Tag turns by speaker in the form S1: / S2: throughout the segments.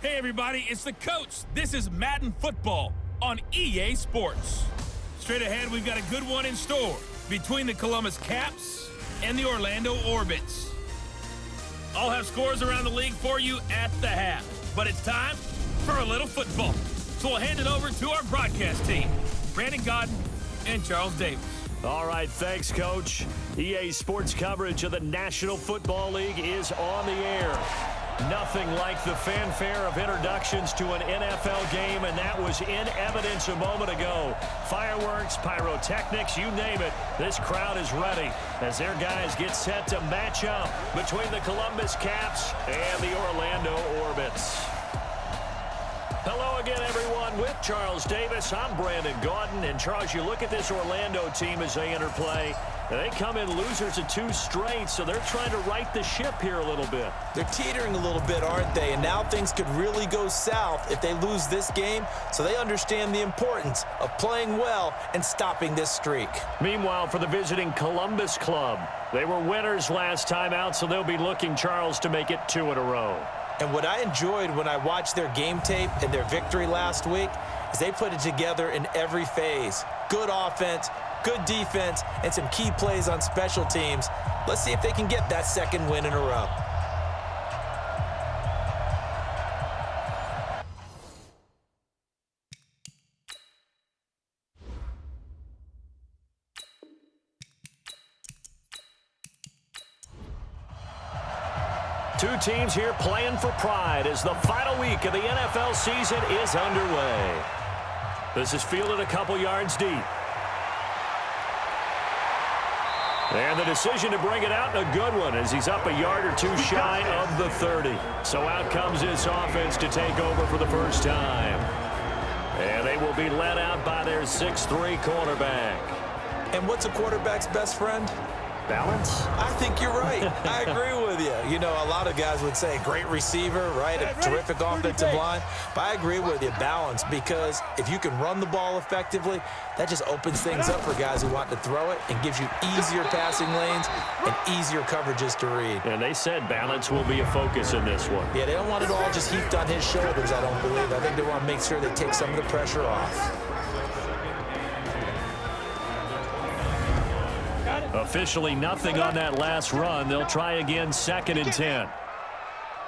S1: Hey everybody, it's the coach. This is Madden Football on EA Sports. Straight ahead, we've got a good one in store between the Columbus Caps and the Orlando Orbits. I'll have scores around the league for you at the half, but it's time for a little football. So we'll hand it over to our broadcast team, Brandon Godden and Charles Davis.
S2: All right, thanks, Coach. EA Sports coverage of the National Football League is on the air. Nothing like the fanfare of introductions to an NFL game, and that was in evidence a moment ago. Fireworks, pyrotechnics, you name it. This crowd is ready as their guys get set to match up between the Columbus Caps and the Orlando Orbits. Hello again, everyone. With Charles Davis, I'm Brandon Godden. And, Charles, you look at this Orlando team as they enter play. They come in losers of 2 straight, so they're trying to right the ship here a little bit.
S3: They're teetering a little bit, aren't they? And now things could really go south if they lose this game, so they understand the importance of playing well and stopping this streak.
S2: Meanwhile, for the visiting Columbus club, they were winners last time out, so they'll be looking, Charles, to make it 2 in a row.
S3: And what I enjoyed when I watched their game tape and their victory last week is they put it together in every phase. Good offense, good defense, and some key plays on special teams. Let's see if they can get that 2nd win in a row.
S2: Two teams here playing for pride as the final week of the NFL season is underway. This is fielded a couple yards deep. And the decision to bring it out, a good one, as he's up a yard or 2 shy of the 30. So out comes this offense to take over for the first time. And they will be led out by their 6'3" cornerback.
S3: And what's a quarterback's best friend?
S2: Balance?
S3: I think you're right. I agree with you. You know, a lot of guys would say great receiver, right? A terrific offensive line. But I agree with you, balance, because if you can run the ball effectively, that just opens things up for guys who want to throw it and gives you easier passing lanes and easier coverages to read.
S2: And they said balance will be a focus in this one.
S3: Yeah, they don't want it all just heaped on his shoulders, I don't believe. I think they want to make sure they take some of the pressure off.
S2: Officially nothing on that last run. They'll try again, 2nd and 10.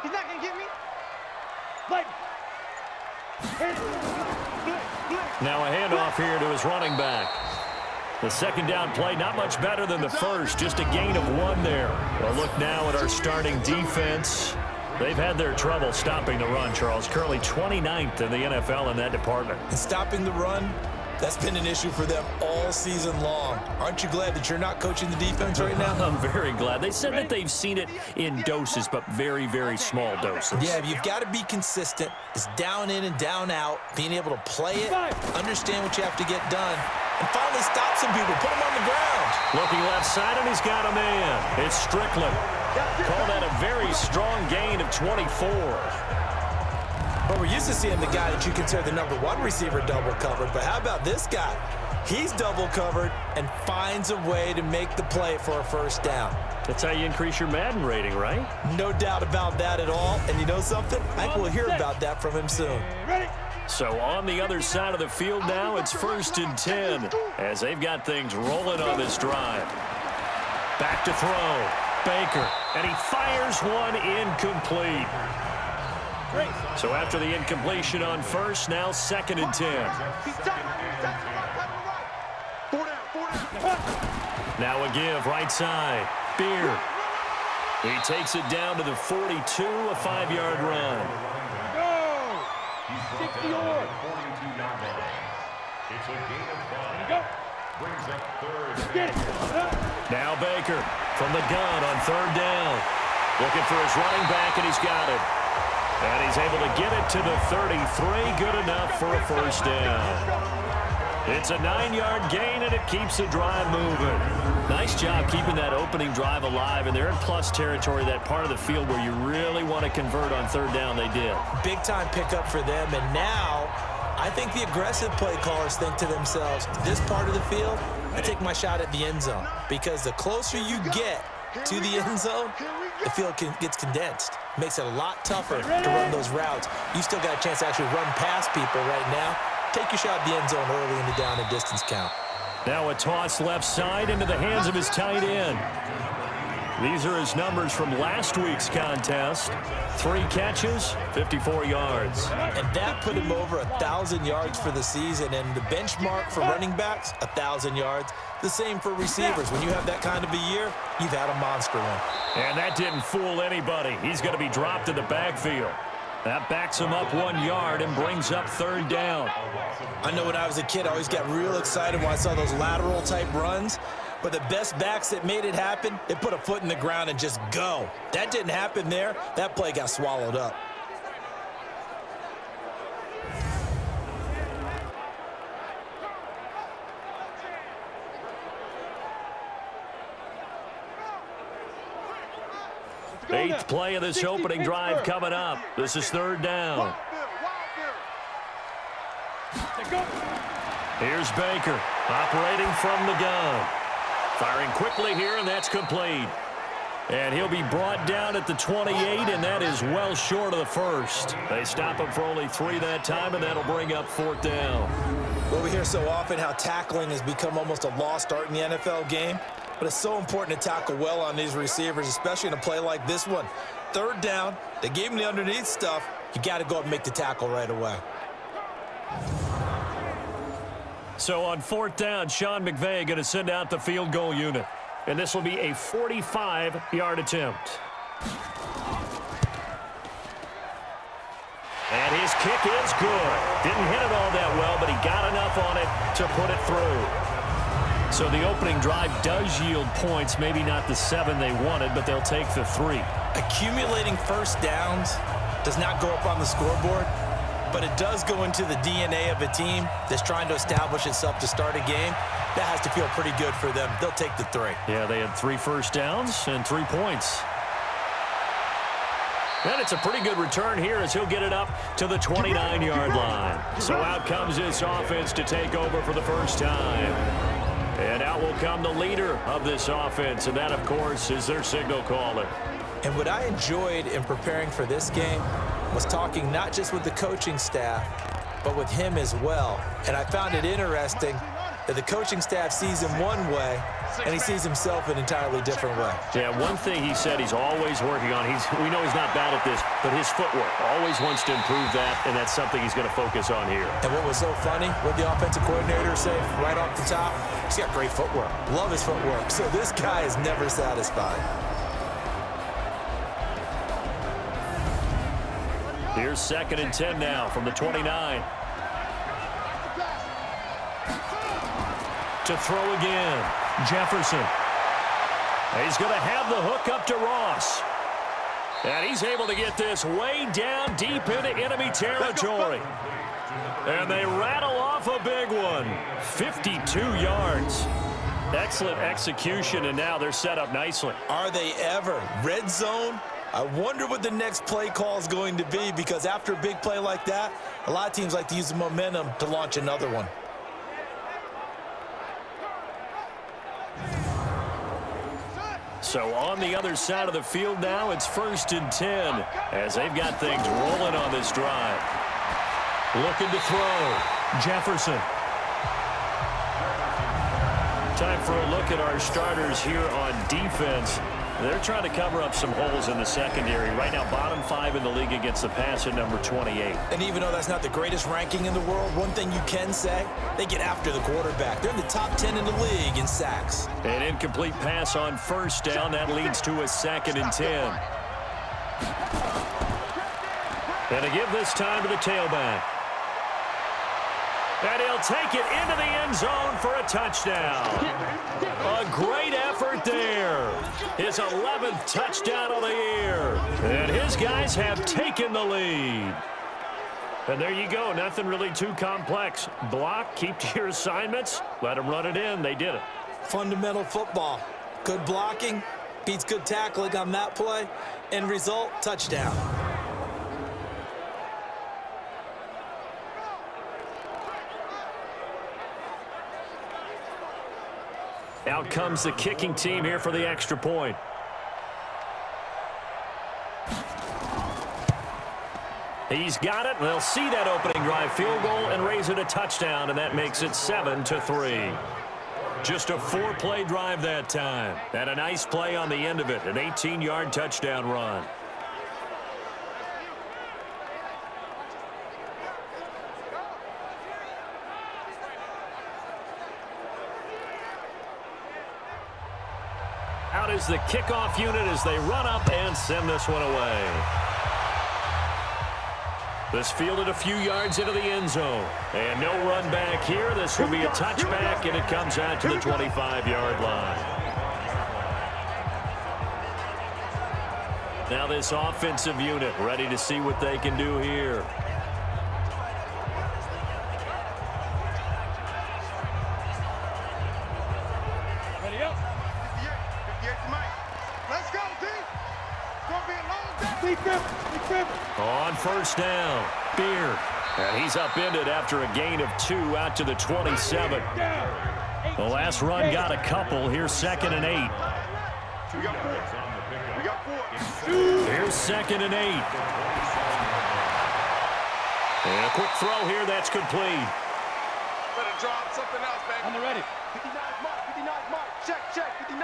S4: He's not going to get me.
S2: Now a handoff here to his running back. The 2nd down play, not much better than the first, just a gain of 1 there. Well, look now at our starting defense. They've had their trouble stopping the run, Charles. Currently 29th in the NFL in that department.
S3: And stopping the run, that's been an issue for them all season long. Aren't you glad that you're not coaching the defense right now?
S2: I'm very glad. They said that they've seen it in doses, but very, very small doses.
S3: Yeah, you've got to be consistent. It's down in and down out, being able to play it, understand what you have to get done, and finally stop some people, put them on the ground.
S2: Looking left side, and he's got a man. It's Strickland. Call that a very strong gain of 24.
S3: But we're used to seeing the guy that you consider the #1 receiver double covered. But how about this guy? He's double covered and finds a way to make the play for a first down.
S2: That's how you increase your Madden rating, right?
S3: No doubt about that at all. And you know something? I think we'll hear about that from him soon.
S2: So on the other side of the field now, it's 1st and 10 as they've got things rolling on this drive. Back to throw. Baker. And he fires one incomplete. So after the incompletion on first, now 2nd and 10. Now a give, right side. Beer. He takes it down to the 42, a 5-yard run.
S4: Go! 60 yards.
S5: It's a gain of 5. Go. Brings up 3rd.
S4: Get it.
S2: Now Baker from the gun on 3rd down. Looking for his running back, and he's got it. And he's able to get it to the 33. Good enough for a first down. It's a 9-yard gain, and it keeps the drive moving. Nice job keeping that opening drive alive, and they're in plus territory, that part of the field where you really want to convert on 3rd down. They did.
S3: Big-time pickup for them, and now I think the aggressive play callers think to themselves, this part of the field, I take my shot at the end zone, because the closer you get to the end zone, the field gets condensed. Makes it a lot tougher to run those routes. You still got a chance to actually run past people right now. Take your shot at the end zone early in the down and distance count.
S2: Now a toss left side into the hands of his tight end. These are his numbers from last week's contest. 3 catches, 54 yards.
S3: And that put him over 1,000 yards for the season. And the benchmark for running backs, 1,000 yards. The same for receivers. When you have that kind of a year, you've had a monster one.
S2: And that didn't fool anybody. He's going to be dropped in the backfield. That backs him up 1 yard and brings up 3rd down.
S3: I know when I was a kid, I always got real excited when I saw those lateral-type runs. But the best backs that made it happen, they put a foot in the ground and just go. That didn't happen there. That play got swallowed up.
S2: Eighth play of this opening drive coming up. This is 3rd down. Here's Baker operating from the gun. Firing quickly here, and that's complete. And he'll be brought down at the 28, and that is well short of the first. They stop him for only 3 that time, and that'll bring up 4th down.
S3: Well, we hear so often how tackling has become almost a lost art in the NFL game. But it's so important to tackle well on these receivers, especially in a play like this one. 3rd down, they gave him the underneath stuff. You got to go up and make the tackle right away.
S2: So on 4th down, Sean McVay going to send out the field goal unit. And this will be a 45-yard attempt. And his kick is good. Didn't hit it all that well, but he got enough on it to put it through. So the opening drive does yield points, maybe not the 7 they wanted, but they'll take the 3.
S3: Accumulating first downs does not go up on the scoreboard, but it does go into the DNA of a team that's trying to establish itself to start a game. That has to feel pretty good for them. They'll take the 3.
S2: Yeah, they had 3 first downs and 3 points. And it's a pretty good return here as he'll get it up to the 29-yard line. So out comes this offense to take over for the first time. And out will come the leader of this offense, and that, of course, is their signal caller.
S3: And what I enjoyed in preparing for this game was talking not just with the coaching staff, but with him as well. And I found it interesting that the coaching staff sees him one way, and he sees himself an entirely different way.
S2: Yeah, one thing he said he's always working on, we know he's not bad at this, but his footwork, always wants to improve that, and that's something he's going to focus on here.
S3: And what was so funny, what the offensive coordinator said right off the top, he's got great footwork. Love his footwork. So this guy is never satisfied.
S2: Here's 2nd and 10 now from the 29. To throw again, Jefferson. He's going to have the hook up to Ross. And he's able to get this way down deep into enemy territory. And they rattle off a big one. 52 yards. Excellent execution, and now they're set up nicely.
S3: Are they ever? Red zone? I wonder what the next play call is going to be, because after a big play like that, a lot of teams like to use the momentum to launch another one.
S2: So on the other side of the field now, it's 1st and 10 as they've got things rolling on this drive. Looking to throw. Jefferson. Time for a look at our starters here on defense. They're trying to cover up some holes in the secondary. Right now, bottom 5 in the league against the pass at number 28.
S3: And even though that's not the greatest ranking in the world, one thing you can say, they get after the quarterback. They're in the top 10 in the league in sacks.
S2: An incomplete pass on 1st down. That leads to a 2nd and 10. And to give this time to the tailback. And he'll take it into the end zone for a touchdown. A great effort there. His 11th touchdown of the year. And his guys have taken the lead. And there you go. Nothing really too complex. Block, keep to your assignments, let them run it in. They did it.
S3: Fundamental football. Good blocking beats good tackling on that play. End result, touchdown.
S2: Out comes the kicking team here for the extra point. He's got it. They'll see that opening drive field goal and raise it a touchdown, and that makes it 7-3. Just a 4-play drive that time. And a nice play on the end of it, an 18-yard touchdown run. Out is the kickoff unit as they run up and send this one away. This fielded a few yards into the end zone. And no run back here. This will be a touchback, and it comes out to the 25-yard line. Now this offensive unit ready to see what they can do here.
S4: Ready up. 58 to Mike. Let's go, team. It's going to be a long day.
S2: On first down, Beer. And he's upended after a gain of 2 out to the 27. The last run got a couple. Here's 2nd and 8.
S4: We got 4. We got 4.
S2: Here's 2nd and 8. And a quick throw here. That's complete.
S4: Better drop something else, baby. On the ready. 59 mark. 59 mark. Check. 59.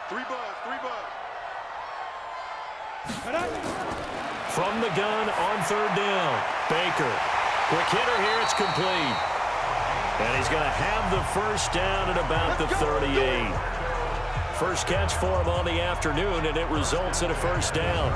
S4: 3 buzz. 3 buzz.
S2: From the gun on 3rd down, Baker. Quick hitter here, it's complete. And he's going to have the first down at about the 38. First catch for him on the afternoon, and it results in a first down.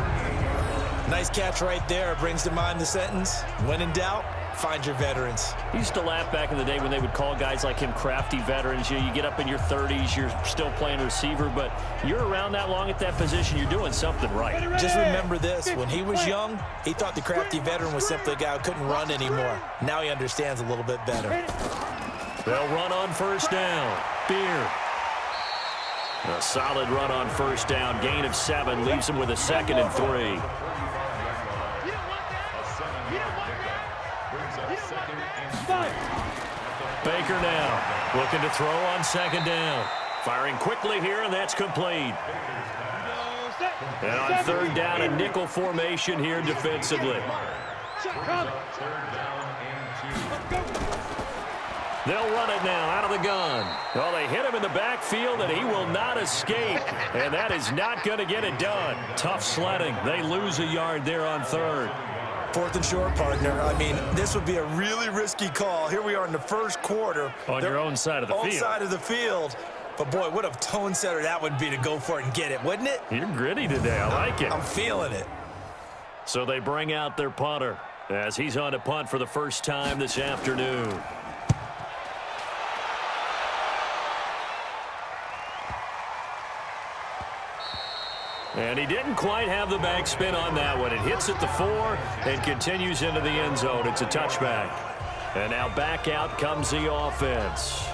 S3: Nice catch right there. Brings to mind the sentence, when in doubt, find your veterans.
S2: I used to laugh back in the day when they would call guys like him crafty veterans. You get up in your 30s, you're still playing receiver, but you're around that long at that position, you're doing something right.
S3: Just remember this, when he was young, he thought the crafty veteran was simply a guy who couldn't run anymore. Now he understands a little bit better.
S2: They'll run on first down. Beer. A solid run on first down. Gain of 7 leaves him with a 2nd and 3. Baker now looking to throw on 2nd down. Firing quickly here, and that's complete. And on 3rd down, a nickel formation here defensively. They'll run it now out of the gun. Well, they hit him in the backfield, and he will not escape. And that is not going to get it done. Tough sledding. They lose a yard there on 3rd.
S3: 4th and short, partner. I mean, this would be a really risky call. Here we are in the first quarter.
S2: On your own side of the field.
S3: Own side of the field. But, boy, what a tone setter that would be to go for it and get it, wouldn't it?
S2: You're gritty today. I like it.
S3: I'm feeling it.
S2: So they bring out their punter as he's on to punt for the first time this afternoon. And he didn't quite have the backspin on that one. It hits at the 4 and continues into the end zone. It's a touchback. And now back out comes the offense.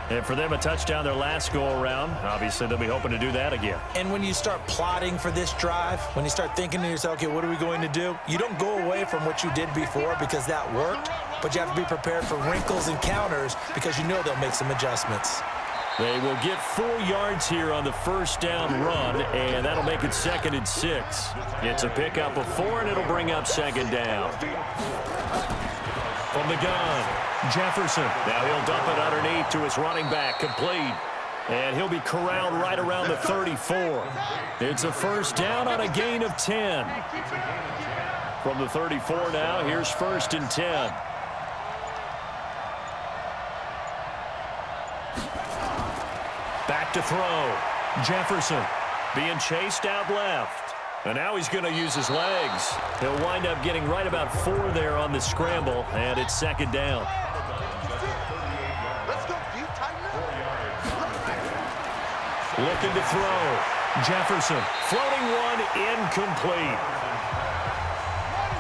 S2: And for them, a touchdown their last go-around. Obviously, they'll be hoping to do that again.
S3: And when you start plotting for this drive, when you start thinking to yourself, okay, what are we going to do? You don't go away from what you did before because that worked, but you have to be prepared for wrinkles and counters because you know they'll make some adjustments.
S2: They will get 4 yards here on the first down run, and that'll make it 2nd and 6. It's a pickup of 4, and it'll bring up 2nd down. From the gun, Jefferson. Now he'll dump it underneath to his running back, complete. And he'll be corralled right around the 34. It's a first down on a gain of 10. From the 34 now, here's 1st and 10. Back to throw. Jefferson being chased out left. And now he's going to use his legs. He'll wind up getting right about 4 there on the scramble, and it's 2nd down. Looking to throw. Jefferson floating one, incomplete.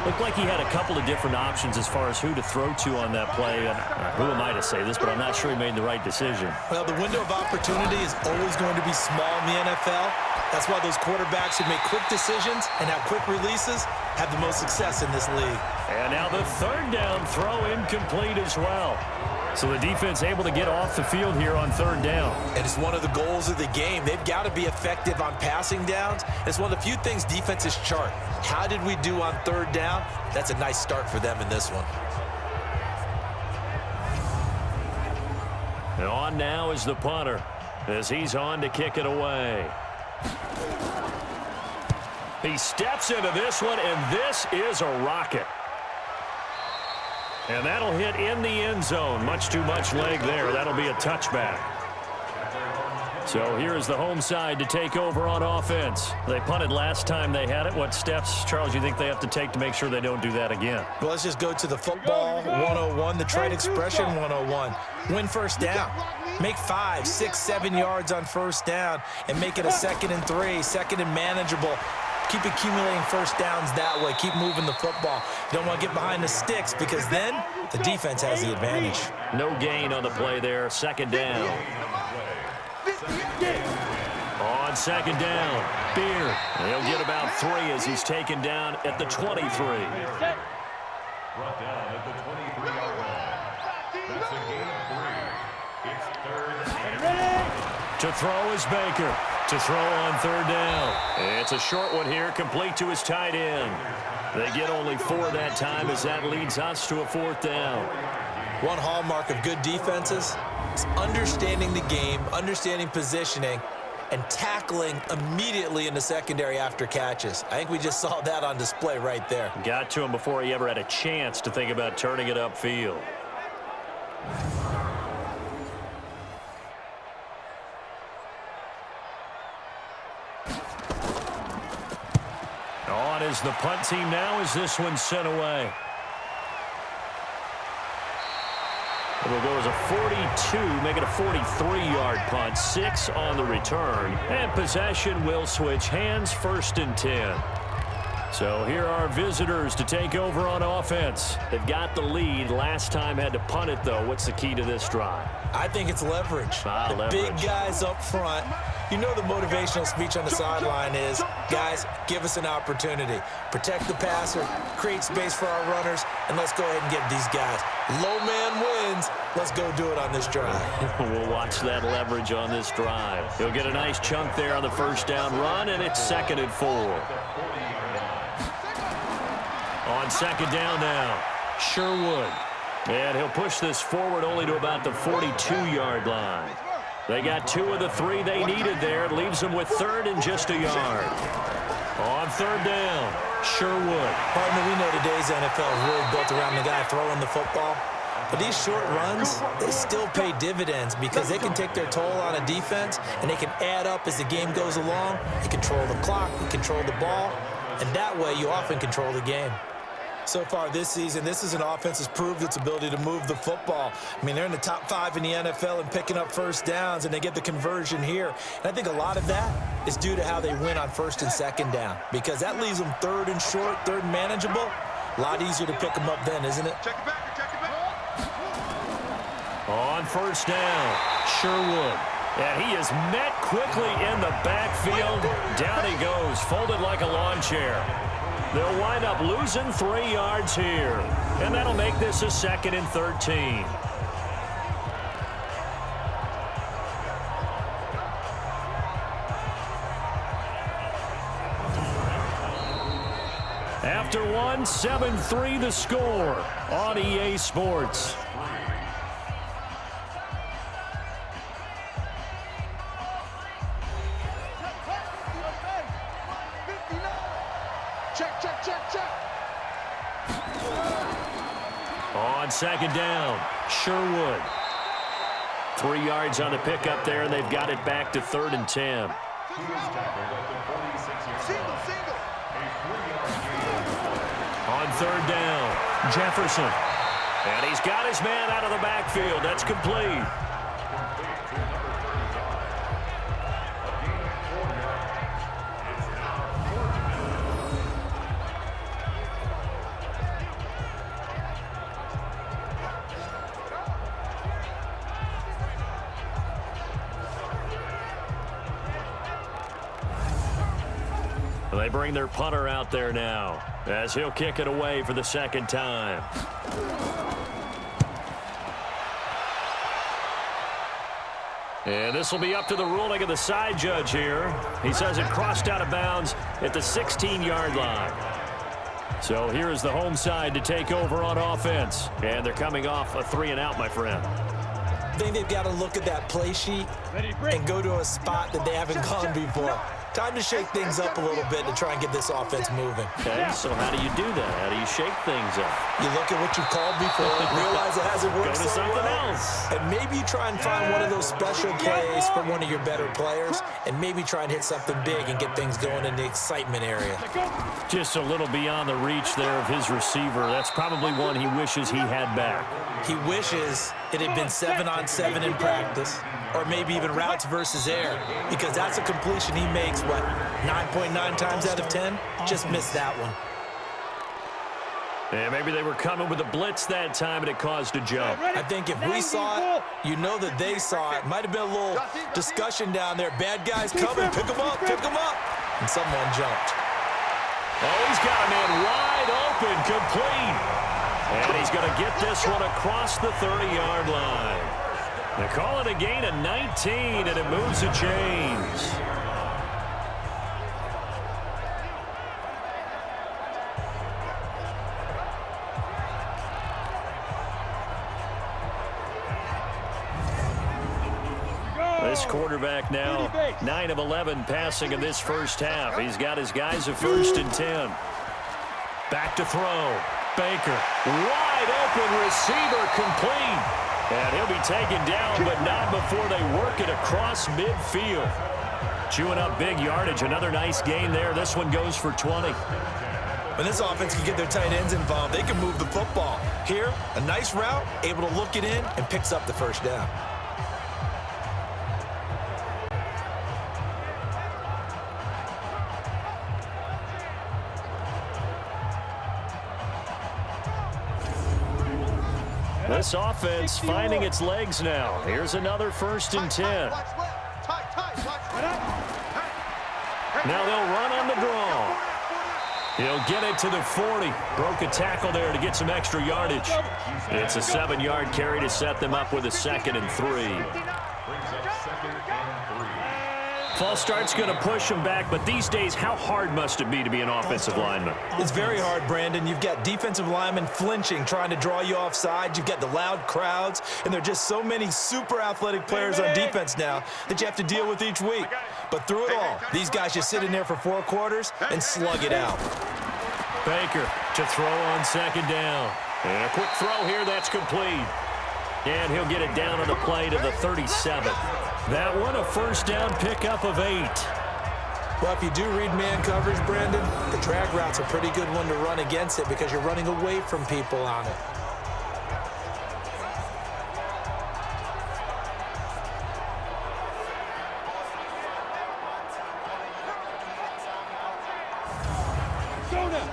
S2: Looked like he had a couple of different options as far as who to throw to on that play. And who am I to say this, but I'm not sure he made the right decision.
S3: Well, the window of opportunity is always going to be small in the NFL. That's why those quarterbacks who make quick decisions and have quick releases have the most success in this league.
S2: And now the 3rd down throw incomplete as well. So the defense able to get off the field here on third down.
S3: And it's one of the goals of the game. They've got to be effective on passing downs. It's one of the few things defenses chart. How did we do on third down? That's a nice start for them in this one.
S2: And on now is the punter as he's on to kick it away. He steps into this one, and this is a rocket. And that'll hit in the end zone. Much too much leg there. That'll be a touchback. So here's the home side to take over on offense. They punted last time they had it. What steps, Charles, you think they have to take to make sure they don't do that again?
S3: Well, let's just go to the football 101, the trade expression 101. Win first down. Make 5, 6, 7 yards on first down and make it a 2nd and 3, 2nd and manageable. Keep accumulating first downs that way. Keep moving the football. You don't want to get behind the sticks because then the defense has the advantage.
S2: No gain on the play there. 2nd down. On 2nd down, Beard. He'll get about 3 as he's taken down at the 23.
S5: Brought down at the 23-yard line. That's a gain of 3. It's 3rd and 8.
S2: To throw is Baker. To throw on 3rd down. It's a short one here, complete to his tight end. They get only 4 that time as that leads us to a 4th down.
S3: One hallmark of good defenses is understanding the game, understanding positioning, and tackling immediately in the secondary after catches. I think we just saw that on display right there.
S2: Got to him before he ever had a chance to think about turning it upfield. On is the punt team now as this one's sent away. It'll go as a 42, make it a 43-yard punt, 6 on the return. And possession will switch hands, 1st and 10. So here are visitors to take over on offense. They've got the lead. Last time had to punt it, though. What's the key to this drive?
S3: I think it's leverage. The big guys up front. You know the motivational speech on the sideline is, guys, give us an opportunity. Protect the passer, create space for our runners, and let's go ahead and get these guys. Low man wins. Let's go do it on this drive.
S2: We'll watch that leverage on this drive. He'll get a nice chunk there on the 1st down run, and it's 2nd and 4. On 2nd down now, Sherwood. And he'll push this forward only to about the 42-yard line. They got 2 of the 3 they needed there. It leaves them with 3rd and just a yard. On 3rd down, Sherwood.
S3: Partner, we know today's NFL is really built around the guy throwing the football. But these short runs, they still pay dividends because they can take their toll on a defense and they can add up as the game goes along. They control the clock, they control the ball, and that way you often control the game. So far this season, this is an offense that's proved its ability to move the football. I mean, they're in the top 5 in the NFL and picking up first downs, and they get the conversion here. And I think a lot of that is due to how they win on 1st and 2nd down, because that leaves them 3rd and short, 3rd and manageable. A lot easier to pick them up then, isn't it?
S4: Check it back, check it back.
S2: On 1st down, Sherwood. And he is met quickly in the backfield. Down he goes, folded like a lawn chair. They'll wind up losing 3 yards here. And that'll make this a 2nd and 13. After one, 7-3 the score on EA Sports. On 2nd down, Sherwood. 3 yards on the pickup there, and they've got it back to 3rd and 10. On 3rd down, Jefferson. And he's got his man out of the backfield. That's complete. They bring their punter out there now as he'll kick it away for the 2nd time. And this will be up to the ruling of the side judge here. He says it crossed out of bounds at the 16-yard line. So here is the home side to take over on offense. And they're coming off a 3-and-out, my friend.
S3: I think they've got to look at that play sheet and go to a spot that they haven't gone before. Time to shake things up a little bit to try and get this offense moving.
S2: Okay, so how do you do that? How do you shake things up?
S3: You look at what you called before, realize it hasn't worked
S2: Go to
S3: so
S2: something
S3: well,
S2: else.
S3: and maybe try and find one of those special plays from one of your better players, and maybe try and hit something big and get things going in the excitement area.
S2: Just a little beyond the reach there of his receiver. That's probably one he wishes he had back.
S3: He wishes it had been 7-on-7 in practice, or maybe even routes versus air, because that's a completion he makes, 9.9 times out of 10? Just missed that one.
S2: And maybe they were coming with a blitz that time, and it caused a jump.
S3: I think if we saw it, you know that they saw it. Might have been a little discussion down there. Bad guys coming, pick them up, and someone jumped.
S2: Oh, he's got a man wide open, complete. And he's going to get this one across the 30-yard line. They call it a gain of 19, and it moves the chains. This quarterback now 9 of 11 passing in this first half. He's got his guys at 1st and 10. Back to throw. Baker, wide open receiver, complete. And he'll be taken down, but not before they work it across midfield. Chewing up big yardage. Another nice gain there. This one goes for 20.
S3: When this offense can get their tight ends involved, they can move the football. Here, a nice route, able to look it in, and picks up the first down.
S2: This offense finding its legs now. Here's another 1st and 10. Now they'll run on the draw. He'll get it to the 40. Broke a tackle there to get some extra yardage. It's a 7-yard carry to set them up with a 2nd and 3. False start's going to push him back, but these days, how hard must it be to be an offensive lineman?
S3: It's very hard, Brandon. You've got defensive linemen flinching, trying to draw you offside. You've got the loud crowds, and there are just so many super athletic players on defense now that you have to deal with each week. But through it all, these guys just sit in there for 4 quarters and slug it out.
S2: Baker to throw on 2nd down. And a quick throw here, that's complete. And he'll get it down on the play to the 37. That one, a 1st down pickup of 8.
S3: Well, if you do read man coverage, Brandon, the drag route's a pretty good one to run against it because you're running away from people on it.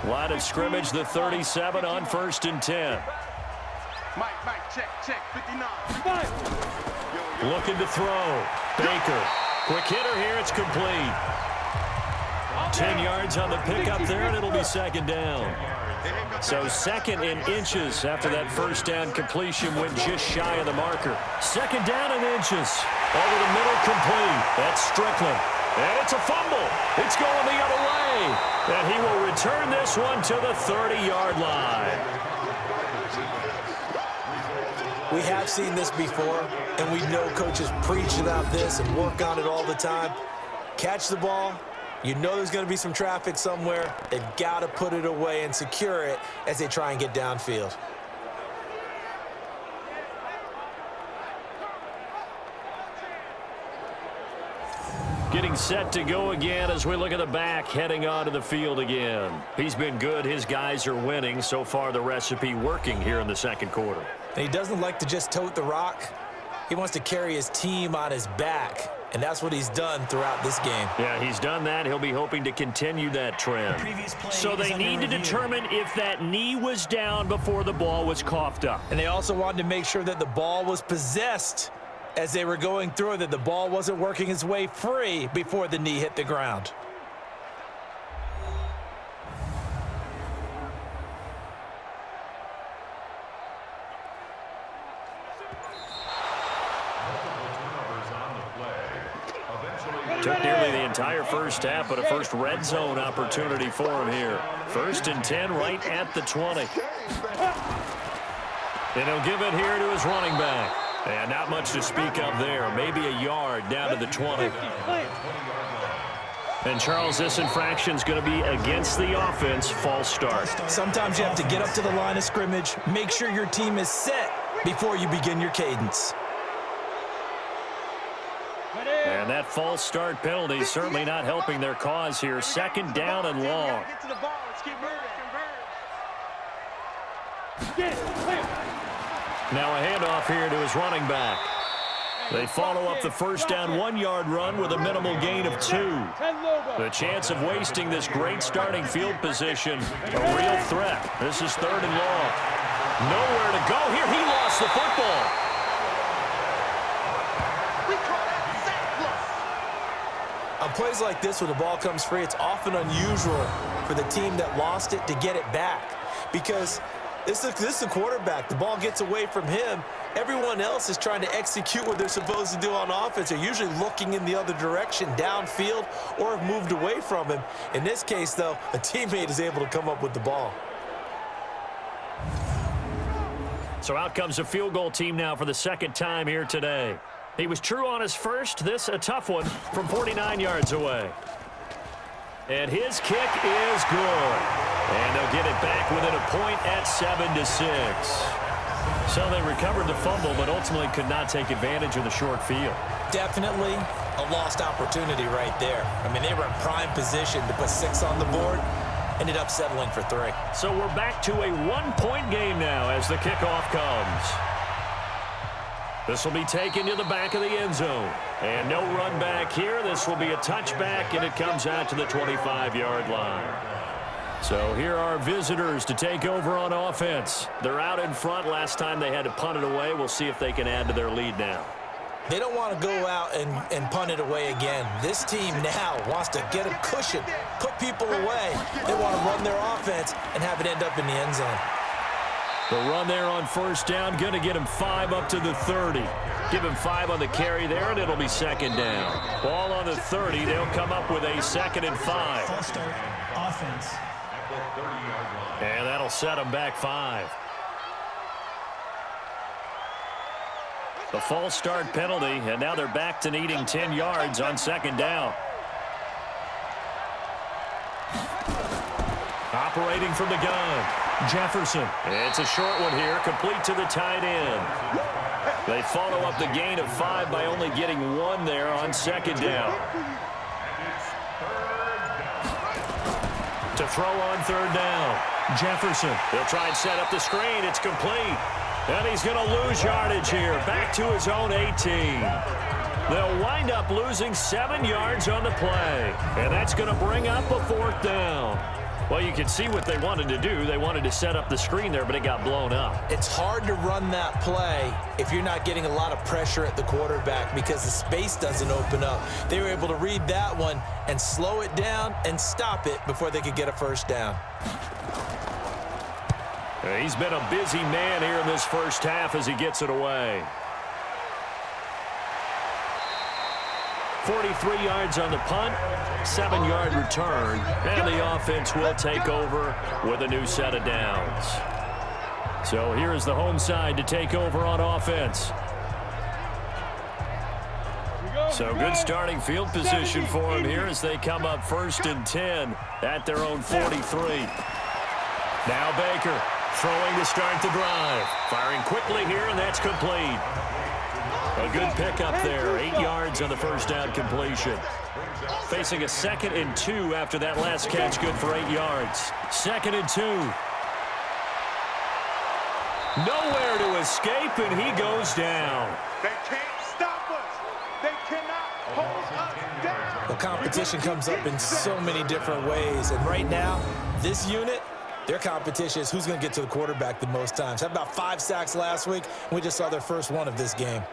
S2: Line of scrimmage, the 37 on 1st and 10.
S4: Mike, check, 59.
S2: Looking to throw. Baker. Quick hitter here. It's complete. 10 yards on the pickup there, and it'll be 2nd down. So 2nd in inches after that 1st down completion went just shy of the marker. 2nd down in inches. Over the middle, complete. That's Strickland. And it's a fumble. It's going the other way. And he will return this one to the 30-yard line.
S3: We have seen this before, and we know coaches preach about this and work on it all the time. Catch the ball. You know there's going to be some traffic somewhere. They've got to put it away and secure it as they try and get downfield.
S2: Getting set to go again as we look at the back heading onto the field again. He's been good. His guys are winning. So far, the recipe working here in the 2nd quarter.
S3: And he doesn't like to just tote the rock. He wants to carry his team on his back, and that's what he's done throughout this game.
S2: Yeah, he's done that. He'll be hoping to continue that trend. So they need to determine if that knee was down before the ball was coughed up.
S3: And they also wanted to make sure that the ball was possessed as they were going through it, that the ball wasn't working its way free before the knee hit the ground.
S2: Took nearly the entire first half, but a first red zone opportunity for him here. 1st and 10 right at the 20. And he'll give it here to his running back. And not much to speak of there. Maybe a yard down to the 20. And, Charles, this infraction's going to be against the offense, false start.
S3: Sometimes you have to get up to the line of scrimmage, make sure your team is set before you begin your cadence.
S2: And that false start penalty is certainly not helping their cause here. 2nd down and long. Now a handoff here to his running back. They follow up the first down 1-yard run with a minimal gain of 2. The chance of wasting this great starting field position, a real threat. This is 3rd and long. Nowhere to go here. He lost the football.
S3: On plays like this, when the ball comes free, it's often unusual for the team that lost it to get it back. Because this is a quarterback. The ball gets away from him. Everyone else is trying to execute what they're supposed to do on offense. They're usually looking in the other direction, downfield, or have moved away from him. In this case, though, a teammate is able to come up with the ball.
S2: So out comes a field goal team now for the 2nd time here today. He was true on his first. This a tough one from 49 yards away. And his kick is good. And they'll get it back within a point at 7-6. So they recovered the fumble, but ultimately could not take advantage of the short field.
S3: Definitely a lost opportunity right there. I mean, they were in prime position to put 6 on the board. Ended up settling for 3.
S2: So we're back to a 1-point game now as the kickoff comes. This will be taken to the back of the end zone. And no run back here. This will be a touchback, and it comes out to the 25-yard line. So here are visitors to take over on offense. They're out in front. Last time they had to punt it away. We'll see if they can add to their lead now.
S3: They don't want to go out and punt it away again. This team now wants to get a cushion, put people away. They want to run their offense and have it end up in the end zone.
S2: The run there on 1st down, going to get him 5 up to the 30. Give him 5 on the carry there, and it'll be 2nd down. Ball on the 30. They'll come up with a 2nd and 5.
S6: False start, offense.
S2: And that'll set them back 5. The false start penalty, and now they're back to needing 10 yards on 2nd down. Operating from the gun, Jefferson. It's a short one here, complete to the tight end. They follow up the gain of 5 by only getting 1 there on 2nd down. To throw on 3rd down, Jefferson. They'll try and set up the screen. It's complete. And he's going to lose yardage here, back to his own 18. They'll wind up losing 7 yards on the play. And that's going to bring up a 4th down. Well, you can see what they wanted to do. They wanted to set up the screen there, but it got blown up.
S3: It's hard to run that play if you're not getting a lot of pressure at the quarterback because the space doesn't open up. They were able to read that one and slow it down and stop it before they could get a 1st down.
S2: He's been a busy man here in this first half as he gets it away. 43 yards on the punt, 7-yard return, and the offense will take over with a new set of downs. So here is the home side to take over on offense. So good starting field position for them here as they come up 1st and 10 at their own 43. Now Baker throwing to start the drive. Firing quickly here, and that's complete. A good pickup there, 8 yards on the 1st down completion. Facing a 2nd and 2 after that last catch, good for 8 yards. 2nd and 2. Nowhere to escape, and he goes down.
S4: They can't stop us. They cannot hold us down.
S3: The competition comes up in so many different ways, and right now, this unit, their competition is who's going to get to the quarterback the most times. Had about 5 sacks last week, and we just saw their first one of this game.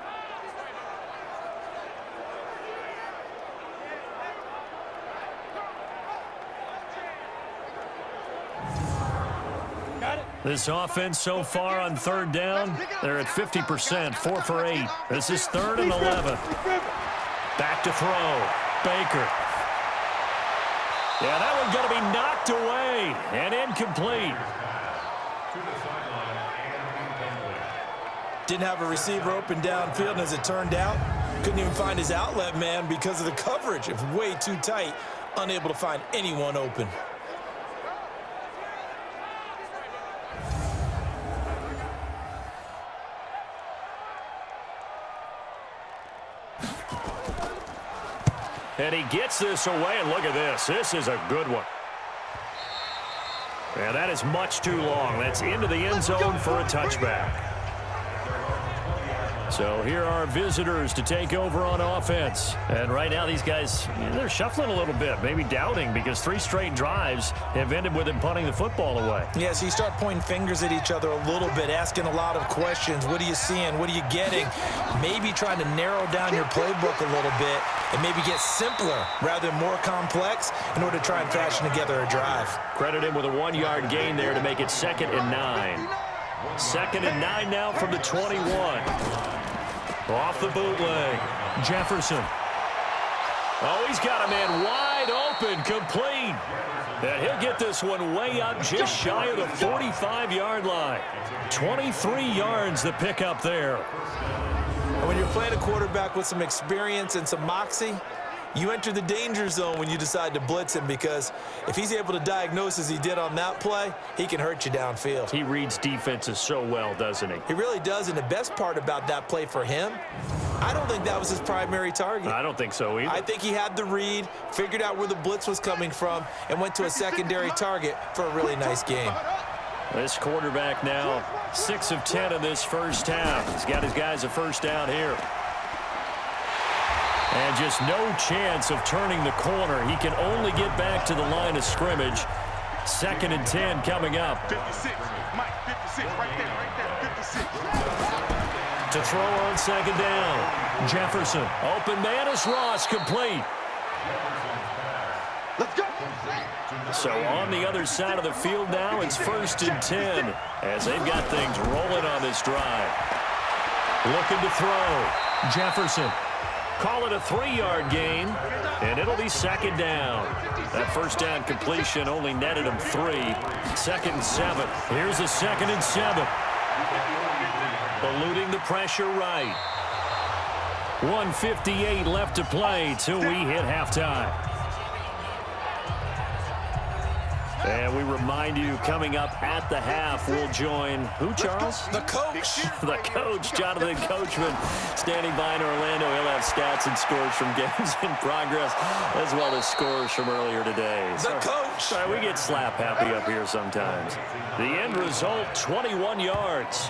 S2: This offense so far on 3rd down, they're at 50%, 4 for 8. This is 3rd and 11. Back to throw. Baker. Yeah, that one's going to be knocked away and incomplete.
S3: Didn't have a receiver open downfield, and as it turned out, couldn't even find his outlet man because of the coverage. It was way too tight, unable to find anyone open.
S2: And he gets this away, and look at this. This is a good one. Yeah, that is much too long. That's into the end zone for a touchback. So here are visitors to take over on offense. And right now these guys, they're shuffling a little bit, maybe doubting, because 3 straight drives have ended with them punting the football away.
S3: Yeah, so you start pointing fingers at each other a little bit, asking a lot of questions. What are you seeing? What are you getting? Maybe trying to narrow down your playbook a little bit and maybe get simpler rather than more complex in order to try and fashion together a drive.
S2: Credit him with a 1-yard gain there to make it 2nd and 9. 2nd and 9 now from the 21. Off the bootleg. Jefferson. Oh, he's got a man wide open, complete. And he'll get this one way up just shy of the 45-yard line. 23 yards to pick up there.
S3: And when you're playing a quarterback with some experience and some moxie, you enter the danger zone when you decide to blitz him, because if he's able to diagnose as he did on that play, he can hurt you downfield.
S2: He reads defenses so well, doesn't he?
S3: He really does, and the best part about that play for him, I don't think that was his primary target.
S2: I don't think so either.
S3: I think he had the read, figured out where the blitz was coming from, and went to a secondary target for a really nice game.
S2: This quarterback now 6 of 10 in this first half. He's got his guys a first down here. And just no chance of turning the corner. He can only get back to the line of scrimmage. 2nd and 10 coming up.
S4: 56, Mike, 56, right there, 56.
S2: To throw on 2nd down. Jefferson, open man is Ross, complete.
S4: Let's go.
S2: So on the other side of the field now, it's 1st and 10 as they've got things rolling on this drive. Looking to throw. Jefferson. Call it a 3-yard gain, and it'll be 2nd down. That first down completion only netted him 3. 2nd and 7. Here's a 2nd and 7. Eluding the pressure right. 1:58 left to play till we hit halftime. And we remind you, coming up at the half, we'll join who, Charles?
S3: The coach.
S2: The coach, Jonathan Coachman, standing by in Orlando. He'll have stats and scores from games in progress, as well as scores from earlier today.
S3: The coach.
S2: Sorry, we get slap happy up here sometimes. The end result, 21 yards.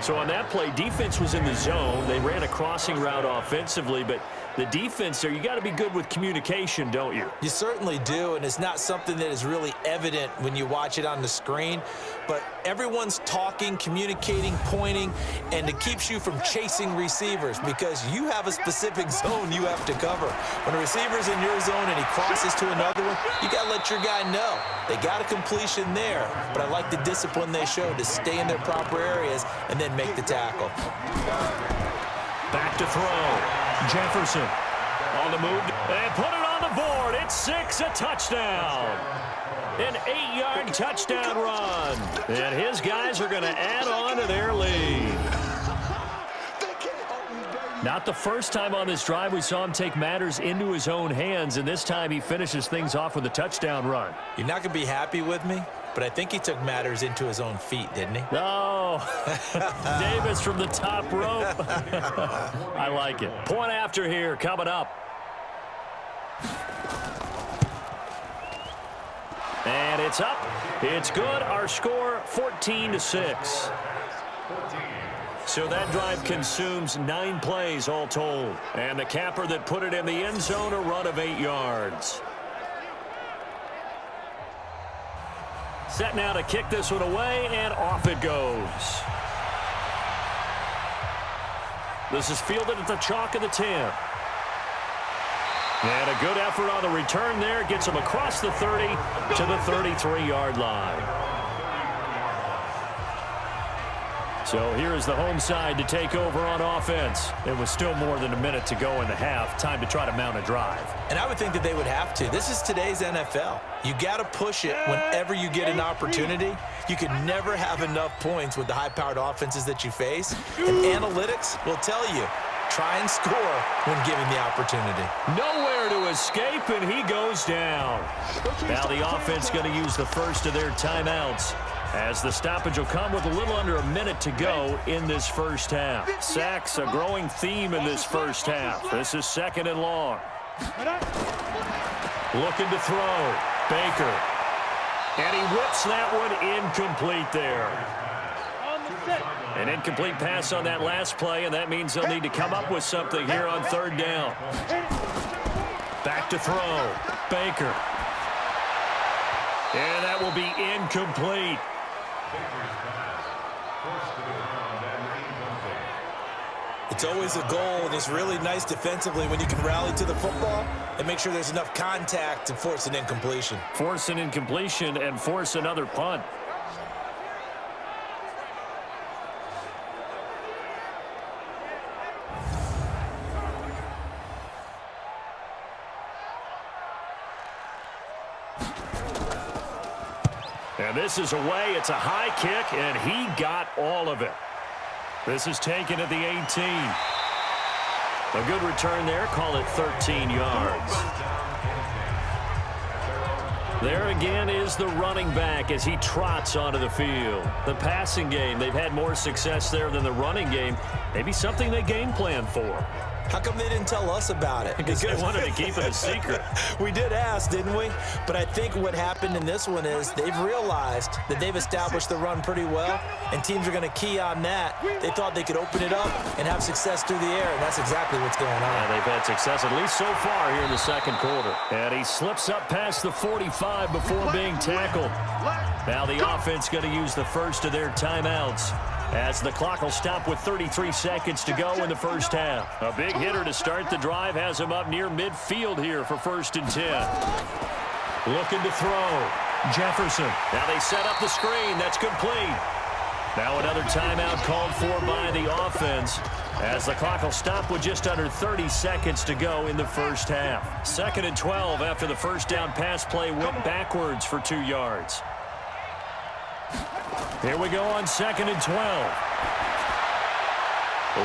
S2: So on that play, defense was in the zone. They ran a crossing route offensively, but the defense there, you got to be good with communication, don't you?
S3: You certainly do, and it's not something that is really evident when you watch it on the screen, but everyone's talking, communicating, pointing, and it keeps you from chasing receivers because you have a specific zone you have to cover. When a receiver's in your zone and he crosses to another one, you got to let your guy know. They got a completion there, but I like the discipline they showed to stay in their proper areas and then make the tackle.
S2: Back to throw. Jefferson on the move and put it on the board. It's 6, a touchdown. An 8-yard touchdown run. And his guys are going to add on to their lead. Not the first time on this drive we saw him take matters into his own hands, and this time he finishes things off with a touchdown run.
S3: You're not going to be happy with me, but I think he took matters into his own feet, didn't he?
S2: No. Davis from the top rope. I like it. Point after here coming up. And it's up. It's good. Our score, 14-6. So that drive consumes 9 plays all told. And the capper that put it in the end zone, a run of 8 yards. Set now to kick this one away, and off it goes. This is fielded at the chalk of the 10. And a good effort on the return there. Gets him across the 30 to the 33-yard line. So here is the home side to take over on offense. It was still more than a minute to go in the half. Time to try to mount a drive.
S3: And I would think that they would have to. This is today's NFL. You got to push it whenever you get an opportunity. You can never have enough points with the high-powered offenses that you face. And analytics will tell you, try and score when given the opportunity.
S2: Nowhere to escape, and he goes down. Now the offense going to use the first of their timeouts, as the stoppage will come with a little under a minute to go in this first half. Sacks, a growing theme in this first half. This is 2nd and long. Looking to throw. Baker. And he whips that one incomplete there. An incomplete pass on that last play, and that means they'll need to come up with something here on 3rd down. Back to throw. Baker. And that will be incomplete.
S3: It's always a goal, and it's really nice defensively when you can rally to the football and make sure there's enough contact to force an incompletion.
S2: Force an incompletion and force another punt. And this is away. It's a high kick, and he got all of it. This is taken at the 18. A good return there. Call it 13 yards. There again is the running back as he trots onto the field. The passing game, they've had more success there than the running game. Maybe something they game plan for.
S3: How come they didn't tell us about it?
S2: Because they wanted to keep it a secret.
S3: We did ask, didn't we? But I think what happened in this one is they've realized that they've established the run pretty well, and teams are going to key on that. They thought they could open it up and have success through the air, and that's exactly what's going on.
S2: Yeah, they've had success, at least so far here in the 2nd quarter. And he slips up past the 45 before being tackled. Now the offense going to use the first of their timeouts, as the clock will stop with 33 seconds to go in the first half. A big hitter to start the drive has him up near midfield here for 1st and 10. Looking to throw. Jefferson. Now they set up the screen. That's complete. Now another timeout called for by the offense, as the clock will stop with just under 30 seconds to go in the first half. 2nd and 12 after the first down pass play went backwards for 2 yards. Here we go on 2nd and 12.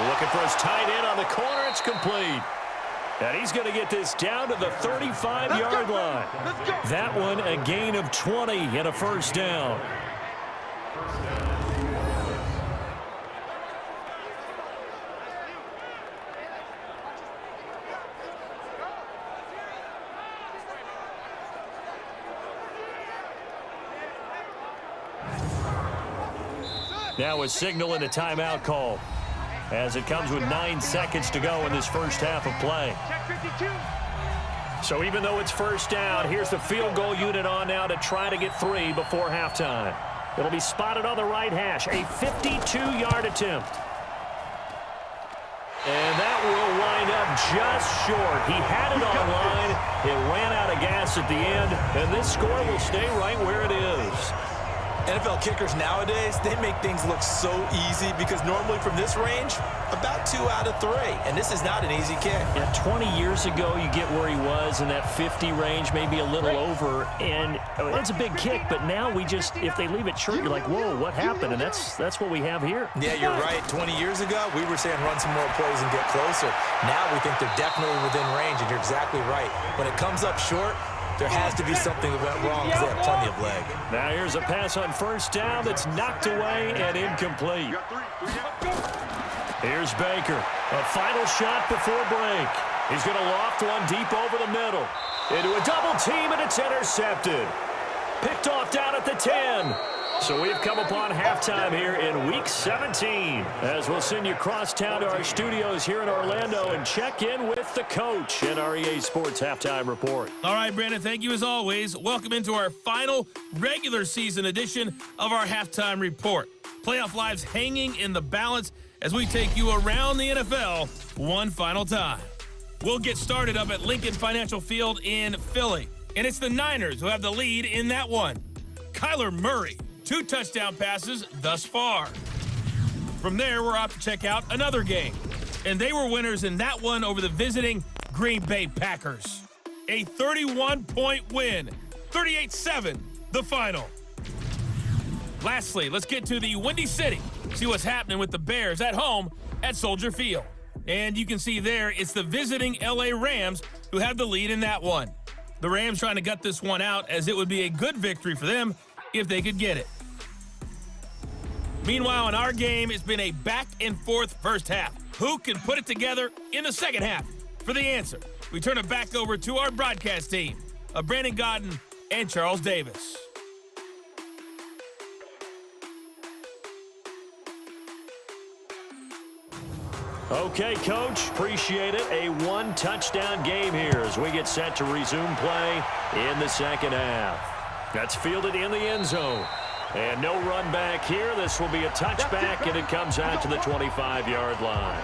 S2: Looking for his tight end on the corner. It's complete. And he's going to get this down to the 35-yard line. That one a gain of 20 and a first down. Now a signal and a timeout call, as it comes with 9 seconds to go in this first half of play. So even though it's first down, here's the field goal unit on now to try to get 3 before halftime. It'll be spotted on the right hash, a 52-yard attempt. And that will wind up just short. He had it on line. It ran out of gas at the end, and this score will stay right where it is.
S3: NFL kickers nowadays, they make things look so easy because normally from this range, about 2 out of 3. And this is not an easy kick.
S2: Yeah, 20 years ago, you get where he was in that 50 range, maybe a little over. And it's a big kick, but now we just, if they leave it short, you're like, whoa, what happened? And that's what we have here.
S3: Yeah, you're right. 20 years ago, we were saying run some more plays and get closer. Now we think they're definitely within range, and you're exactly right. When it comes up short, there has to be something that went wrong because they have plenty of leg.
S2: Now here's a pass on first down that's knocked away and incomplete. Here's Baker. A final shot before break. He's going to loft one deep over the middle. Into a double team, and it's intercepted. Picked off down at the 10. So we've come upon halftime here in Week 17, as we'll send you cross-town to our studios here in Orlando and check in with the coach in our EA Sports Halftime Report.
S1: All right, Brandon, thank you as always. Welcome into our final regular season edition of our Halftime Report. Playoff lives hanging in the balance as we take you around the NFL one final time. We'll get started up at Lincoln Financial Field in Philly, and it's the Niners who have the lead in that one. Kyler Murray, 2 touchdown passes thus far. From there, we're off to check out another game. And they were winners in that one over the visiting Green Bay Packers. A 31-point win, 38-7, the final. Lastly, let's get to the Windy City, see what's happening with the Bears at home at Soldier Field. And you can see there, it's the visiting LA Rams who have the lead in that one. The Rams trying to gut this one out, as it would be a good victory for them if they could get it. Meanwhile, in our game, it's been a back-and-forth first half. Who can put it together in the second half? For the answer, we turn it back over to our broadcast team of Brandon Godden and Charles Davis.
S2: Okay, Coach, appreciate it. A one-touchdown game here as we get set to resume play in the second half. That's fielded in the end zone. And no run back here. This will be a touchback, and it comes out to the 25-yard line.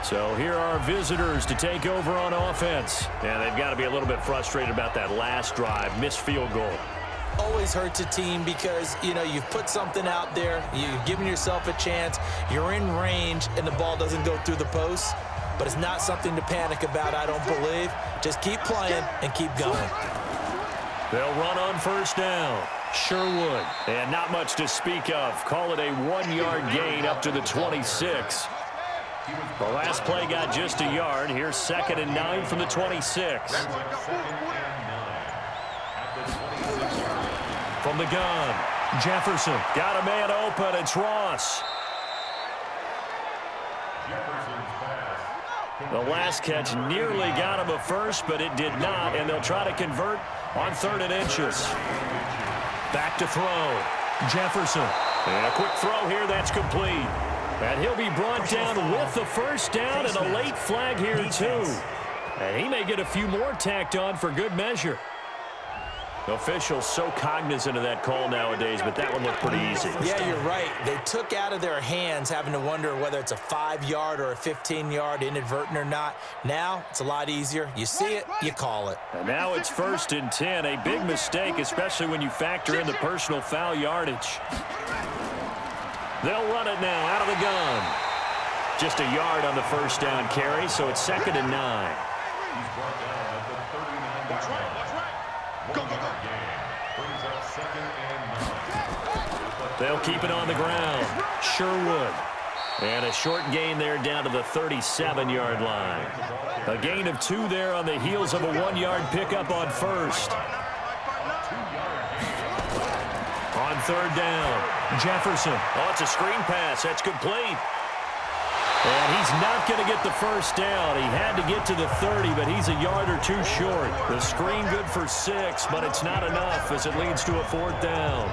S2: So here are visitors to take over on offense. And they've got to be a little bit frustrated about that last drive, missed field goal.
S3: Always hurts a team because, you know, you've put something out there, you've given yourself a chance, you're in range, and the ball doesn't go through the post. But it's not something to panic about, I don't believe. Just keep playing and keep going.
S2: They'll run on first down. Sherwood. And not much to speak of. Call it a 1-yard gain up to the 26. The last play got just a yard. Here's 2nd and 9 from the 26. From the gun, Jefferson. Got a man open. It's Ross. The last catch nearly got him a first, but it did not, and they'll try to convert on 3rd and inches. Back to throw. Jefferson. And a quick throw here. That's complete. And he'll be brought down with the first down and a late flag here, too. And he may get a few more tacked on for good measure. Officials so cognizant of that call nowadays, but that one looked pretty easy.
S3: Yeah, you're right. They took out of their hands having to wonder whether it's a 5-yard or a 15-yard, inadvertent or not. Now, it's a lot easier. You see it, you call it.
S2: And now it's 1st and 10. A big mistake, especially when you factor in the personal foul yardage. They'll run it now out of the gun. Just a yard on the first down carry, so it's 2nd and 9. They'll keep it on the ground. Sherwood. And a short gain there down to the 37-yard line. A gain of 2 there on the heels of a 1-yard pickup on first. On 3rd down, Jefferson. Oh, it's a screen pass. That's complete. And he's not going to get the first down. He had to get to the 30, but he's a yard or 2 short. The screen good for 6, but it's not enough as it leads to a 4th down.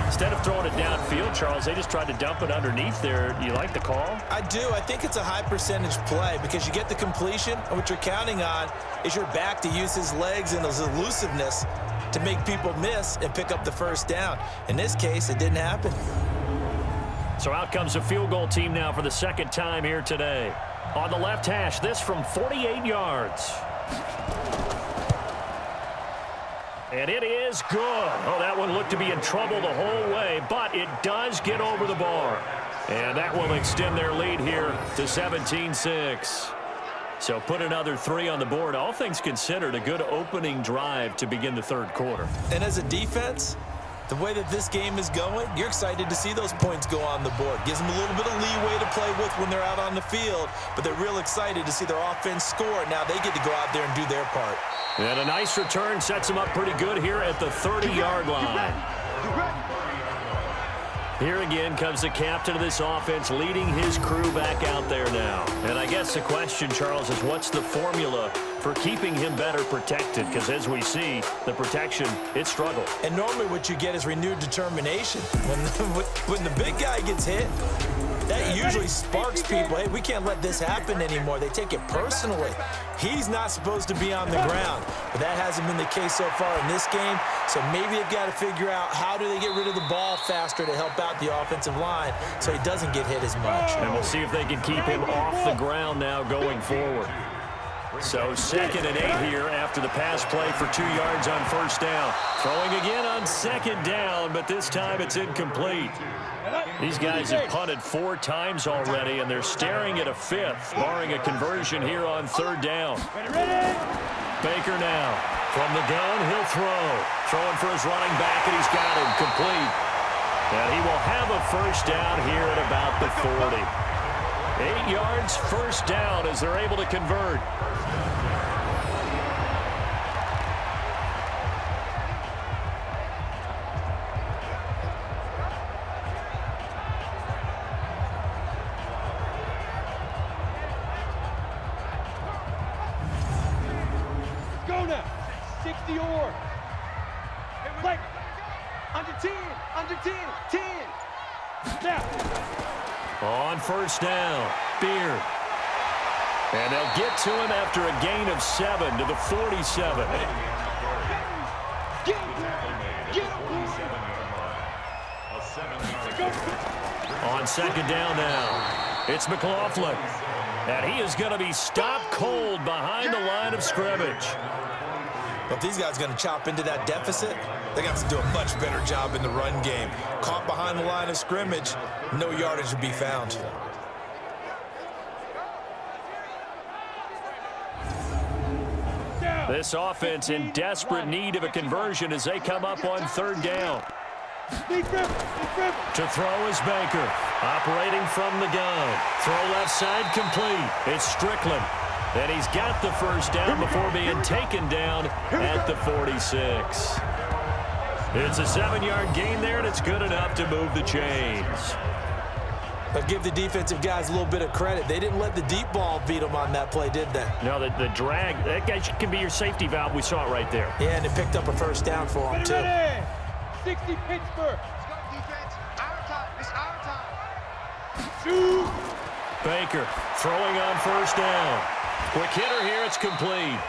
S2: Instead of throwing it downfield, Charles, they just tried to dump it underneath there. Do you like the call?
S3: I do. I think it's a high percentage play because you get the completion, and what you're counting on is your back to use his legs and his elusiveness to make people miss and pick up the first down. In this case, it didn't happen.
S2: So out comes a field goal team now for the 2nd time here today. On the left hash, this from 48 yards. And it is good. Oh, that one looked to be in trouble the whole way, but it does get over the bar. And that will extend their lead here to 17-6. So put another 3 on the board. All things considered, a good opening drive to begin the 3rd quarter.
S3: And as a defense, the way that this game is going, you're excited to see those points go on the board. Gives them a little bit of leeway to play with when they're out on the field, but they're real excited to see their offense score. Now they get to go out there and do their part.
S2: And a nice return sets them up pretty good here at the 30-yard line. Here again comes the captain of this offense leading his crew back out there now. And I guess the question, Charles, is what's the formula for keeping him better protected? Because as we see, the protection, it struggled.
S3: And normally what you get is renewed determination. When the big guy gets hit, that usually sparks people. Hey, we can't let this happen anymore. They take it personally. He's not supposed to be on the ground, but that hasn't been the case so far in this game. So maybe they've got to figure out how do they get rid of the ball faster to help out the offensive line so he doesn't get hit as much.
S2: And we'll see if they can keep him off the ground now going forward. So 2nd and 8 here after the pass play for 2 yards on first down. Throwing again on 2nd down, but this time it's incomplete. These guys have punted 4 times already, and they're staring at a 5th, barring a conversion here on 3rd down. Baker now. From the gun, he'll throw. Throwing for his running back, and he's got him complete. And he will have a 1st down here at about the 40. 8 yards, 1st down as they're able to convert.
S4: Go now. 60 or. Like. Under 10. Under 10. 10. Now.
S2: On 1st down, Beard. And they'll get to him after a gain of 7 to the 47. On 2nd down now, it's McLaughlin. And he is going to be stopped cold behind the line of scrimmage.
S3: But if these guys are going to chop into that deficit, they got to do a much better job in the run game. Caught behind the line of scrimmage, no yardage to be found.
S2: This offense in desperate need of a conversion as they come up on 3rd down. To throw is Baker. Operating from the gun. Throw left side complete. It's Strickland. And he's got the 1st down before being taken down at the 46. It's a 7-yard gain there, and it's good enough to move the chains.
S3: But give the defensive guys a little bit of credit. They didn't let the deep ball beat them on that play, did they?
S2: No, the drag, that guy can be your safety valve. We saw it right there.
S3: Yeah, and it picked up a 1st down for them, too.
S4: 60 Pittsburgh. Let's go, defense. Our time. It's our time. Shoot.
S2: Baker throwing on 1st down. Quick hitter here. It's complete.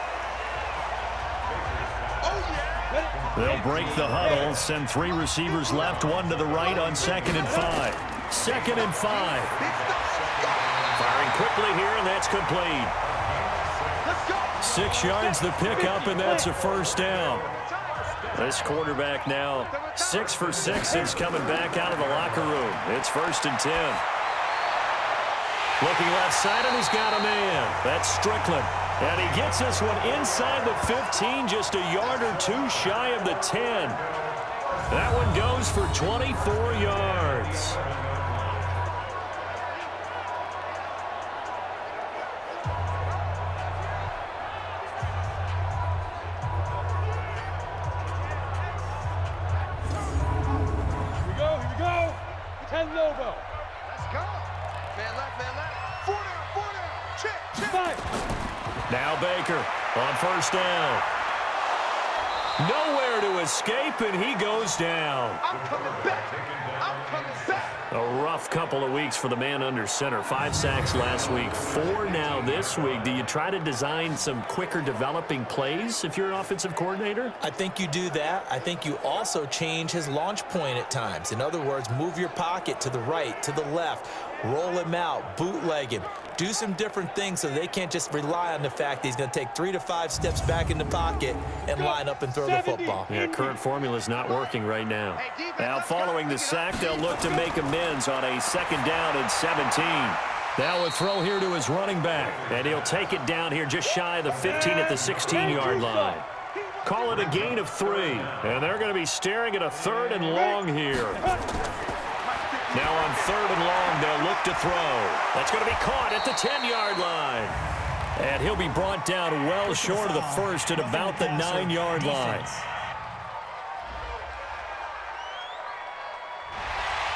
S2: They'll break the huddle, send 3 receivers left, 1 to the right on 2nd and 5. 2nd and 5. Firing quickly here, and that's complete. 6 yards the pickup, and that's a 1st down. This quarterback now 6 for 6 since coming back out of the locker room. It's 1st and 10. Looking left side, and he's got a man. That's Strickland. And he gets this one inside the 15, just a yard or 2 shy of the 10. That one goes for 24 yards.
S4: Here we go. 10 Lobo. Let's go. Man left. 4 down. Check. 5.
S2: Now Baker on 1st down. Nowhere to escape, and he goes down.
S4: I'm coming back.
S2: A rough couple of weeks for the man under center. 5 sacks last week, 4 now this week. Do you try to design some quicker developing plays if you're an offensive coordinator?
S3: I think you do that. I think you also change his launch point at times. In other words, move your pocket to the right, to the left, roll him out, bootleg him. Do some different things so they can't just rely on the fact that he's going to take 3 to 5 steps back in the pocket and line up and throw the football.
S2: Yeah, current formula is not working right now. Now, following the sack, they'll look to make amends on a 2nd down and 17. Now a throw here to his running back, and he'll take it down here just shy of the 15 at the 16-yard line. Call it a gain of 3, and they're going to be staring at a 3rd and long here. Now on 3rd and long, they'll look to throw. That's going to be caught at the 10-yard line. And he'll be brought down well short of the 1st at about the 9-yard line.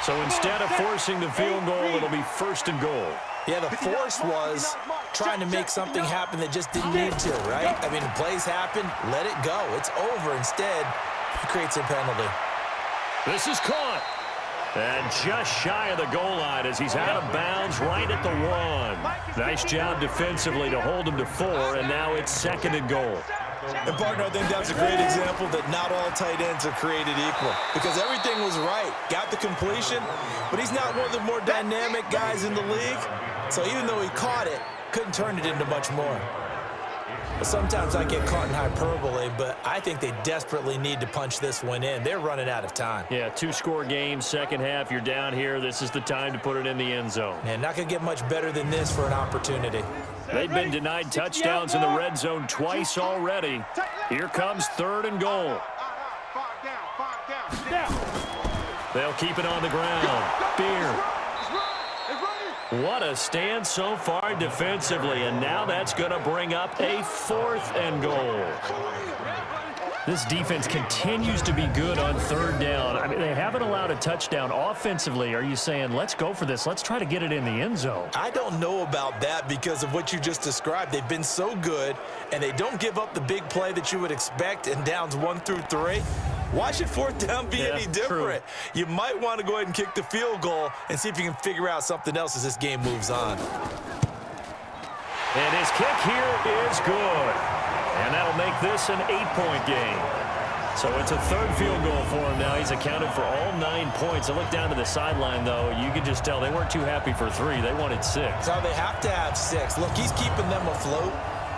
S2: So instead of forcing the field goal, it'll be 1st and goal.
S3: Yeah, the force was trying to make something happen that just didn't need to, right? I mean, the plays happen, let it go. It's over. Instead, he creates a penalty.
S2: This is caught. And just shy of the goal line as he's out of bounds right at the 1. Nice job defensively to hold him to 4, and now it's 2nd and goal.
S3: And, partner, I think that's a great example that not all tight ends are created equal because everything was right. Got the completion, but he's not one of the more dynamic guys in the league. So even though he caught it, couldn't turn it into much more. Sometimes I get caught in hyperbole, but I think they desperately need to punch this one in. They're running out of time.
S2: Yeah, 2-score game, second half, you're down here. This is the time to put it in the end zone.
S3: And not going to get much better than this for an opportunity.
S2: They've been denied touchdowns in the red zone twice already. Here comes 3rd and goal. They'll keep it on the ground. Beer. What a stand so far defensively, and now that's going to bring up a 4th and goal. This defense continues to be good on 3rd down. I mean, they haven't allowed a touchdown offensively. Are you saying, let's go for this? Let's try to get it in the end zone.
S3: I don't know about that because of what you just described. They've been so good, and they don't give up the big play that you would expect in downs 1 through 3. Why should 4th down be any different? True. You might want to go ahead and kick the field goal and see if you can figure out something else as this game moves on.
S2: And his kick here is good. And that'll make this an 8-point game. So it's a 3rd field goal for him now. He's accounted for all 9 points. I look down to the sideline, though. You can just tell they weren't too happy for 3. They wanted 6.
S3: Now they have to have 6. Look, he's keeping them afloat,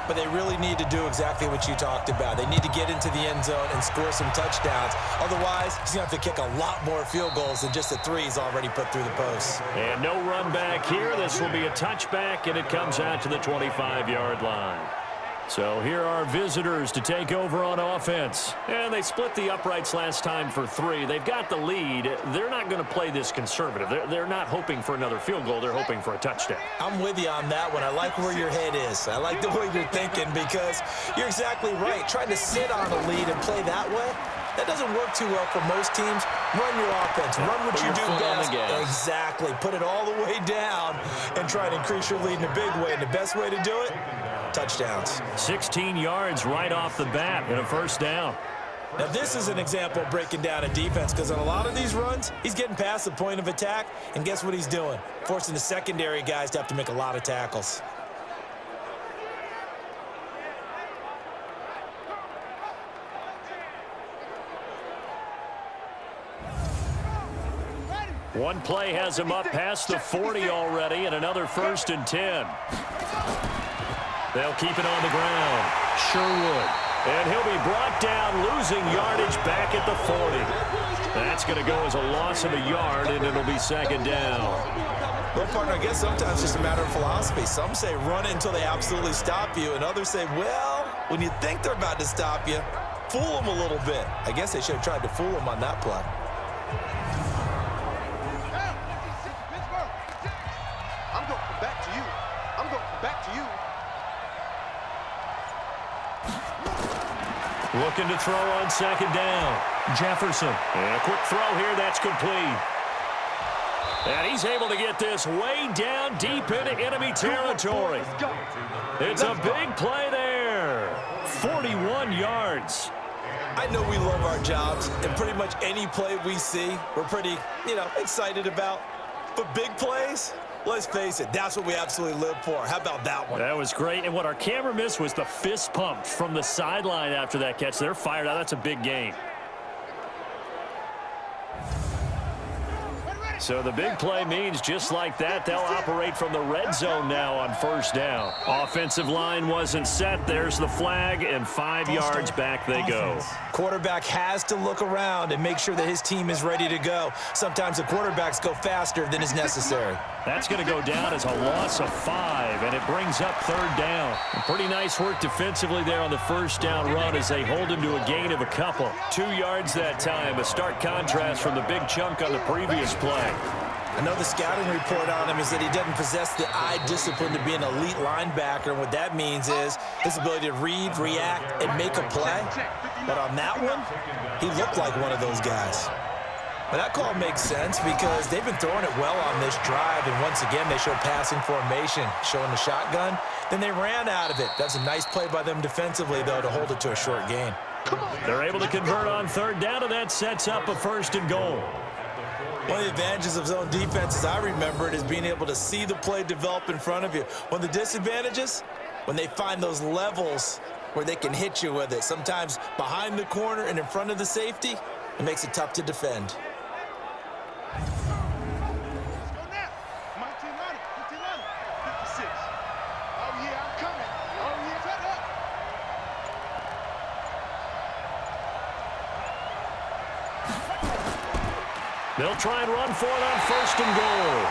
S3: but they really need to do exactly what you talked about. They need to get into the end zone and score some touchdowns. Otherwise, he's going to have to kick a lot more field goals than just the 3 he's already put through the posts.
S2: And no run back here. This will be a touchback, and it comes out to the 25-yard line. So here are visitors to take over on offense. And they split the uprights last time for 3. They've got the lead. They're not going to play this conservative. They're not hoping for another field goal. They're hoping for a touchdown.
S3: I'm with you on that one. I like where your head is. I like the way you're thinking because you're exactly right. Trying to sit on a lead and play that way, that doesn't work too well for most teams. Run your offense. Run what you do best. Exactly. Put it all the way down and try to increase your lead in a big way. And the best way to do it, touchdowns.
S2: 16 yards right off the bat and a 1st down.
S3: Now this is an example of breaking down a defense because on a lot of these runs, he's getting past the point of attack, and guess what he's doing? Forcing the secondary guys to have to make a lot of tackles.
S2: One play has him up past the 40 already, and another 1st and 10. They'll keep it on the ground. Sherwood. And he'll be brought down, losing yardage back at the 40. That's going to go as a loss of a yard, and it'll be 2nd down.
S3: Well, partner, I guess sometimes it's just a matter of philosophy. Some say run it until they absolutely stop you, and others say, well, when you think they're about to stop you, fool them a little bit. I guess they should have tried to fool them on that play.
S4: I'm going back to you. I'm going back to you.
S2: Looking to throw on 2nd down. Jefferson. And a quick throw here. That's complete. And he's able to get this way down deep into enemy territory. It's a big play there. 41 yards.
S3: I know we love our jobs, and pretty much any play we see, we're pretty, excited about. But big plays, let's face it, that's what we absolutely live for. How about that one?
S2: That was great. And what our camera missed was the fist pump from the sideline after that catch. They're fired out. That's a big gain. So the big play means just like that, they'll operate from the red zone now on 1st down. Offensive line wasn't set. There's the flag, and 5 yards back they go.
S3: Quarterback has to look around and make sure that his team is ready to go. Sometimes the quarterbacks go faster than is necessary.
S2: That's going to go down as a loss of 5, and it brings up 3rd down. Pretty nice work defensively there on the 1st down run as they hold him to a gain of a couple. 2 yards that time, a stark contrast from the big chunk on the previous play.
S3: I know the scouting report on him is that he doesn't possess the eye discipline to be an elite linebacker. And what that means is his ability to read, react, and make a play. But on that one, he looked like one of those guys. But that call makes sense because they've been throwing it well on this drive. And once again, they showed passing formation, showing the shotgun. Then they ran out of it. That's a nice play by them defensively, though, to hold it to a short gain.
S2: They're able to convert on 3rd down, and that sets up a 1st and goal.
S3: One of the advantages of zone defense, as I remember it, is being able to see the play develop in front of you. One of the disadvantages, when they find those levels where they can hit you with it, sometimes behind the corner and in front of the safety, it makes it tough to defend.
S4: Let's go now. 19 line, 15 line, 56. Oh, yeah, I'm coming. Oh, yeah, cut up.
S2: They'll try and run for it on 1st and goal.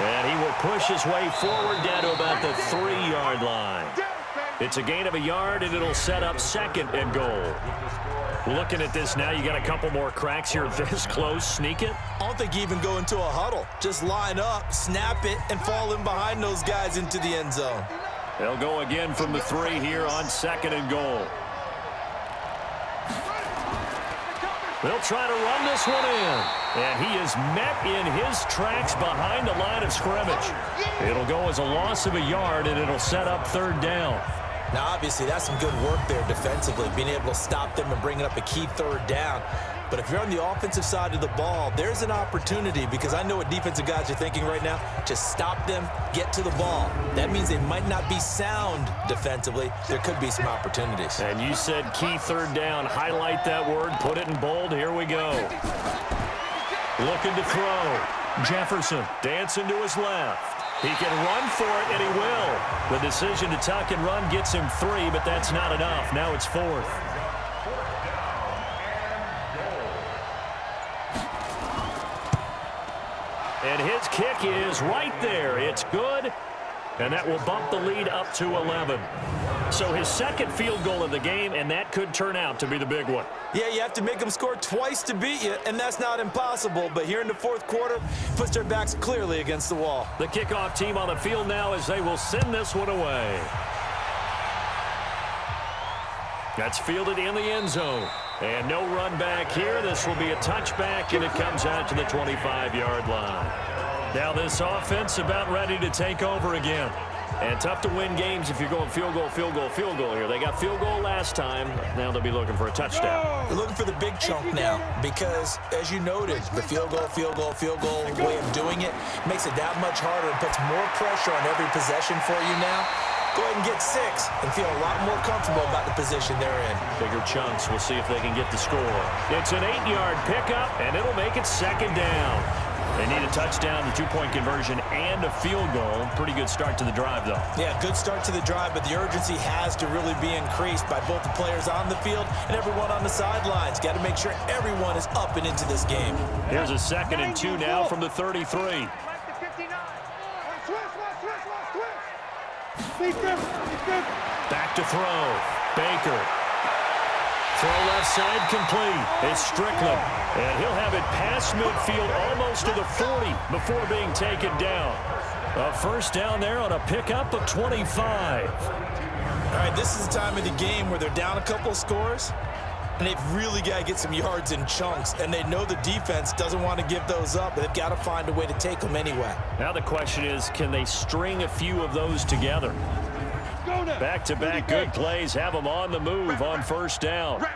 S2: And he will push his way forward down to about the 3-yard line. It's a gain of a yard, and it'll set up 2nd and goal. Looking at this now, you got a couple more cracks here this close. Sneak it.
S3: I don't think you even go into a huddle. Just line up, snap it, and fall in behind those guys into the end zone.
S2: They'll go again from the 3 here on 2nd and goal. They'll try to run this one in. And he is met in his tracks behind the line of scrimmage. It'll go as a loss of a yard, and it'll set up 3rd down.
S3: Now, obviously, that's some good work there defensively, being able to stop them and bringing up a key 3rd down. But if you're on the offensive side of the ball, there's an opportunity, because I know what defensive guys are thinking right now. Just stop them, get to the ball. That means they might not be sound defensively. There could be some opportunities.
S2: And you said key 3rd down. Highlight that word. Put it in bold. Here we go. Looking to throw. Jefferson dancing to his left. He can run for it, and he will. The decision to tuck and run gets him 3, but that's not enough. Now it's 4th. And his kick is right there. It's good, and that will bump the lead up to 11. So his 2nd field goal of the game, and that could turn out to be the big one.
S3: Yeah, you have to make them score twice to beat you, and that's not impossible. But here in the 4th quarter, puts their backs clearly against the wall.
S2: The kickoff team on the field now as they will send this one away. That's fielded in the end zone. And no run back here. This will be a touchback, and it comes out to the 25-yard line. Now this offense about ready to take over again. And tough to win games if you're going field goal, field goal, field goal here. They got field goal last time. Now they'll be looking for a touchdown.
S3: They're looking for the big chunk now because, as you noted, the field goal way of doing it makes it that much harder and puts more pressure on every possession for you now. Go ahead and get 6 and feel a lot more comfortable about the position they're in.
S2: Bigger chunks. We'll see if they can get the score. It's an 8-yard pickup, and it'll make it 2nd down. They need a touchdown, the 2-point conversion, and a field goal. Pretty good start to the drive, though.
S3: Yeah, good start to the drive, but the urgency has to really be increased by both the players on the field and everyone on the sidelines. Got to make sure everyone is up and into this game.
S2: Here's a 2nd and 2 now from the 33. Back to throw. Baker. Throw left side complete. It's Strickland. And he'll have it past midfield almost to the 40 before being taken down. A 1st down there on a pickup of 25.
S3: All right, this is the time of the game where they're down a couple of scores, and they've really got to get some yards in chunks, and they know the defense doesn't want to give those up, but they've got to find a way to take them anyway.
S2: Now the question is, can they string a few of those together? Back-to-back good plays have them on the move on 1st down.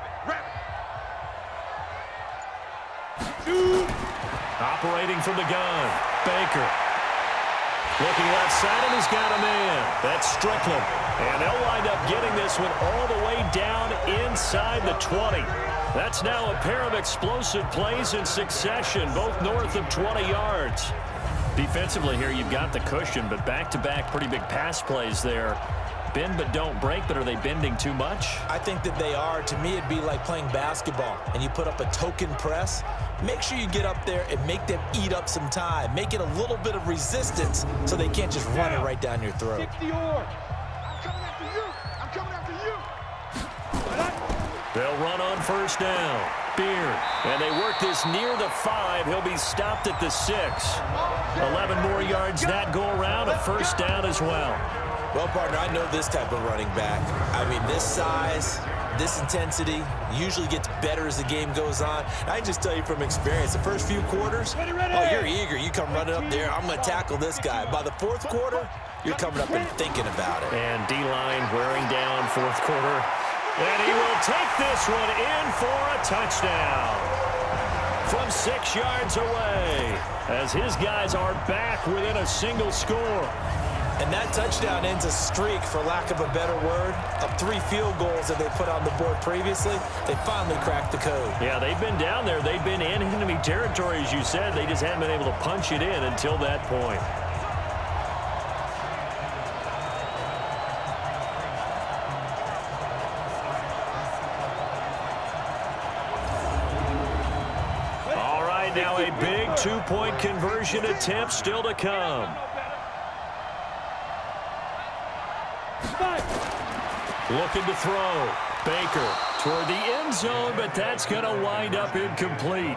S2: Operating from the gun, Baker. Looking left side, and he's got a man. That's Strickland. And they'll wind up getting this one all the way down inside the 20. That's now a pair of explosive plays in succession, both north of 20 yards. Defensively here, you've got the cushion, but back-to-back pretty big pass plays there. Bend but don't break, but are they bending too much?
S3: I think that they are. To me, it'd be like playing basketball, and you put up a token press. Make sure you get up there and make them eat up some time. Make it a little bit of resistance so they can't just run it right down your throat.
S4: 60 or. I'm coming after you. I'm coming after you.
S2: They'll run on 1st down. Beard. And they work this near the 5. He'll be stopped at the 6. 11 more yards that go around. A 1st down as well.
S3: Well, partner, I know this type of running back. I mean, this size, this intensity usually gets better as the game goes on. I can just tell you from experience, the first few quarters, oh, you're eager. You come running up there, I'm going to tackle this guy. By the 4th quarter, you're coming up and thinking about it.
S2: And D-line wearing down 4th quarter. And he will take this one in for a touchdown from 6 yards away as his guys are back within a single score.
S3: And that touchdown ends a streak, for lack of a better word, of 3 field goals that they put on the board previously. They finally cracked the code.
S2: Yeah, they've been down there. They've been in enemy territory, as you said. They just haven't been able to punch it in until that point. Now a two-point conversion attempt still to come. Looking to throw. Baker toward the end zone, but that's going to wind up incomplete.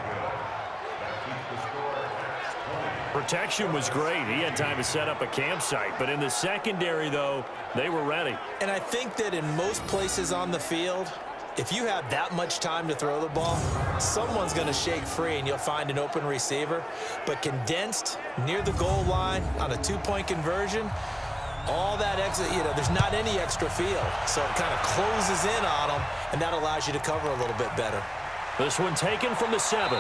S2: Protection was great. He had time to set up a campsite. But in the secondary, though, they were ready.
S3: And I think that in most places on the field, if you have that much time to throw the ball, someone's going to shake free and you'll find an open receiver. But condensed near the goal line on a two-point conversion, all that extra, there's not any extra field. So it kind of closes in on them, and that allows you to cover a little bit better.
S2: This one taken from the 7.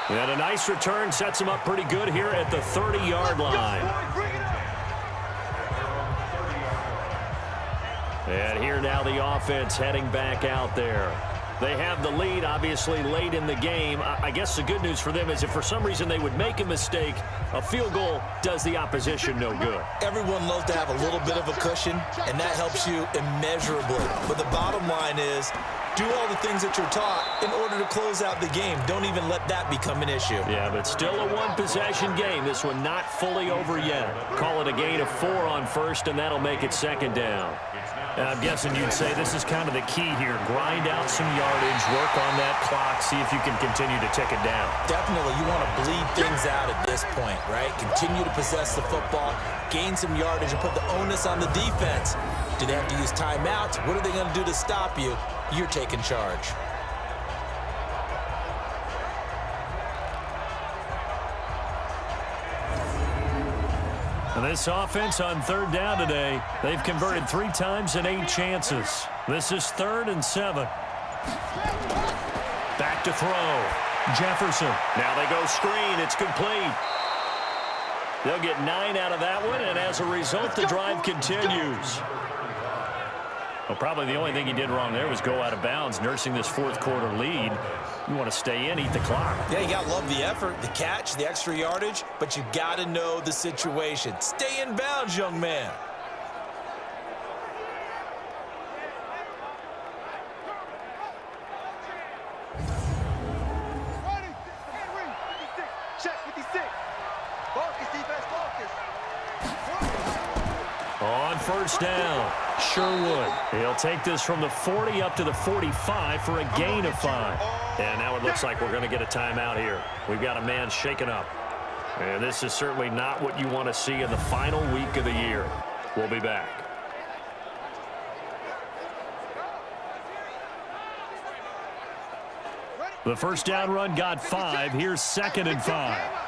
S2: And a nice return sets him up pretty good here at the 30-yard line. And here now the offense heading back out there. They have the lead, obviously, late in the game. I guess the good news for them is if for some reason they would make a mistake, a field goal does the opposition no good.
S3: Everyone loves to have a little bit of a cushion, and that helps you immeasurably. But the bottom line is, do all the things that you're taught in order to close out the game. Don't even let that become an issue.
S2: Yeah, but still a one-possession game. This one not fully over yet. Call it a gain of 4 on first, and that'll make it second down. I'm guessing you'd say this is kind of the key here. Grind out some yardage, work on that clock, see if you can continue to tick it down.
S3: Definitely, you want to bleed things out at this point, right? Continue to possess the football, gain some yardage, and put the onus on the defense. Do they have to use timeouts? What are they going to do to stop you? You're taking charge.
S2: And this offense on third down today, they've converted 3 times in 8 chances. This is 3rd and 7. Back to throw. Jefferson. Now they go screen. It's complete. They'll get 9 out of that one, and as a result, the drive continues. Well, probably the only thing he did wrong there was go out of bounds, nursing this fourth-quarter lead. You want to stay in, eat the clock.
S3: Yeah, you got to love the effort, the catch, the extra yardage, but you got to know the situation. Stay in bounds, young man.
S2: On first down, Sherwood. He'll take this from the 40 up to the 45 for a gain of 5. And now it looks like we're going to get a timeout here. We've got a man shaken up. And this is certainly not what you want to see in the final week of the year. We'll be back. The first down run got 5. Here's 2nd and 5.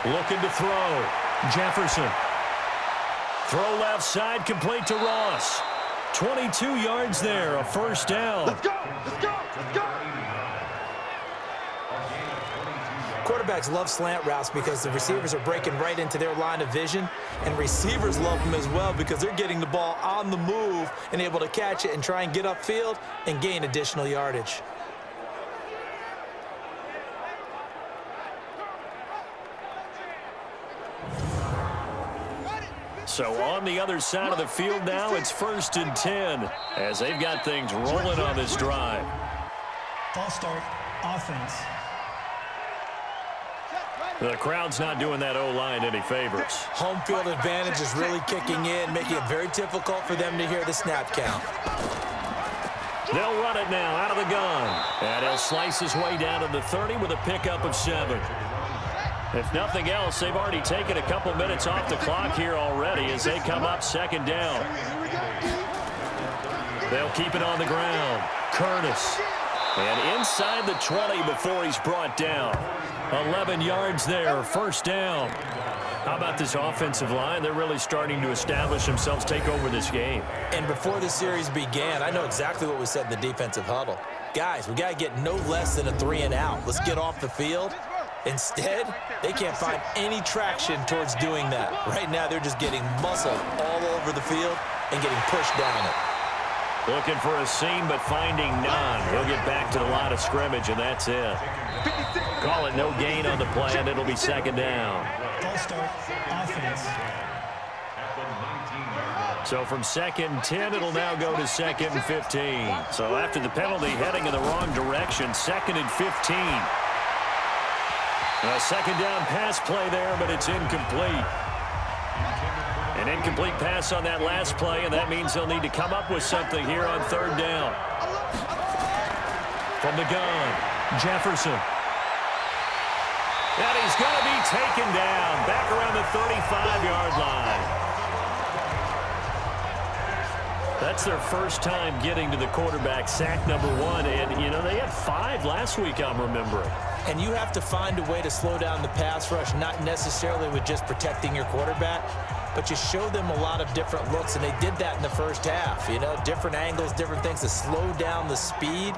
S2: Looking to throw. Jefferson. Throw left side, complete to Ross. 22 yards there, a first down.
S4: Let's go! Let's go! Let's go!
S3: Quarterbacks love slant routes because the receivers are breaking right into their line of vision, and receivers love them as well because they're getting the ball on the move and able to catch it and try and get upfield and gain additional yardage.
S2: So on the other side of the field now, it's 1st and 10 as they've got things rolling on this drive.
S6: False start, offense.
S2: The crowd's not doing that O-line any favors.
S3: Home field advantage is really kicking in, making it very difficult for them to hear the snap count.
S2: They'll run it now out of the gun. And he'll slice his way down to the 30 with a pickup of 7. If nothing else, they've already taken a couple minutes off the clock here already as they come up 2nd down. They'll keep it on the ground. Curtis. And inside the 20 before he's brought down. 11 yards there, first down. How about this offensive line? They're really starting to establish themselves, take over this game.
S3: And before the series began, I know exactly what we said in the defensive huddle. Guys, we got to get no less than a 3 and out. Let's get off the field. Instead, they can't find any traction towards doing that. Right now, they're just getting muscled all over the field and getting pushed down it.
S2: Looking for a seam, but finding none. He'll get back to the line of scrimmage, and that's it. Call it no gain on the play, and it'll be 2nd down.
S6: False start, offense.
S5: At the 19-yard line.
S2: So from 2nd and 10, it'll now go to 2nd and 15. So after the penalty, heading in the wrong direction, 2nd and 15. A second down pass play there, but it's incomplete. An incomplete pass on that last play, and that means they'll need to come up with something here on 3rd down. From the gun, Jefferson. And he's going to be taken down back around the 35-yard line. That's their first time getting to the quarterback, sack number 1. And, you know, they had 5 last week, I'm remembering.
S3: And you have to find a way to slow down the pass rush, not necessarily with just protecting your quarterback, but you show them a lot of different looks, and they did that in the first half. You know, different angles, different things to slow down the speed.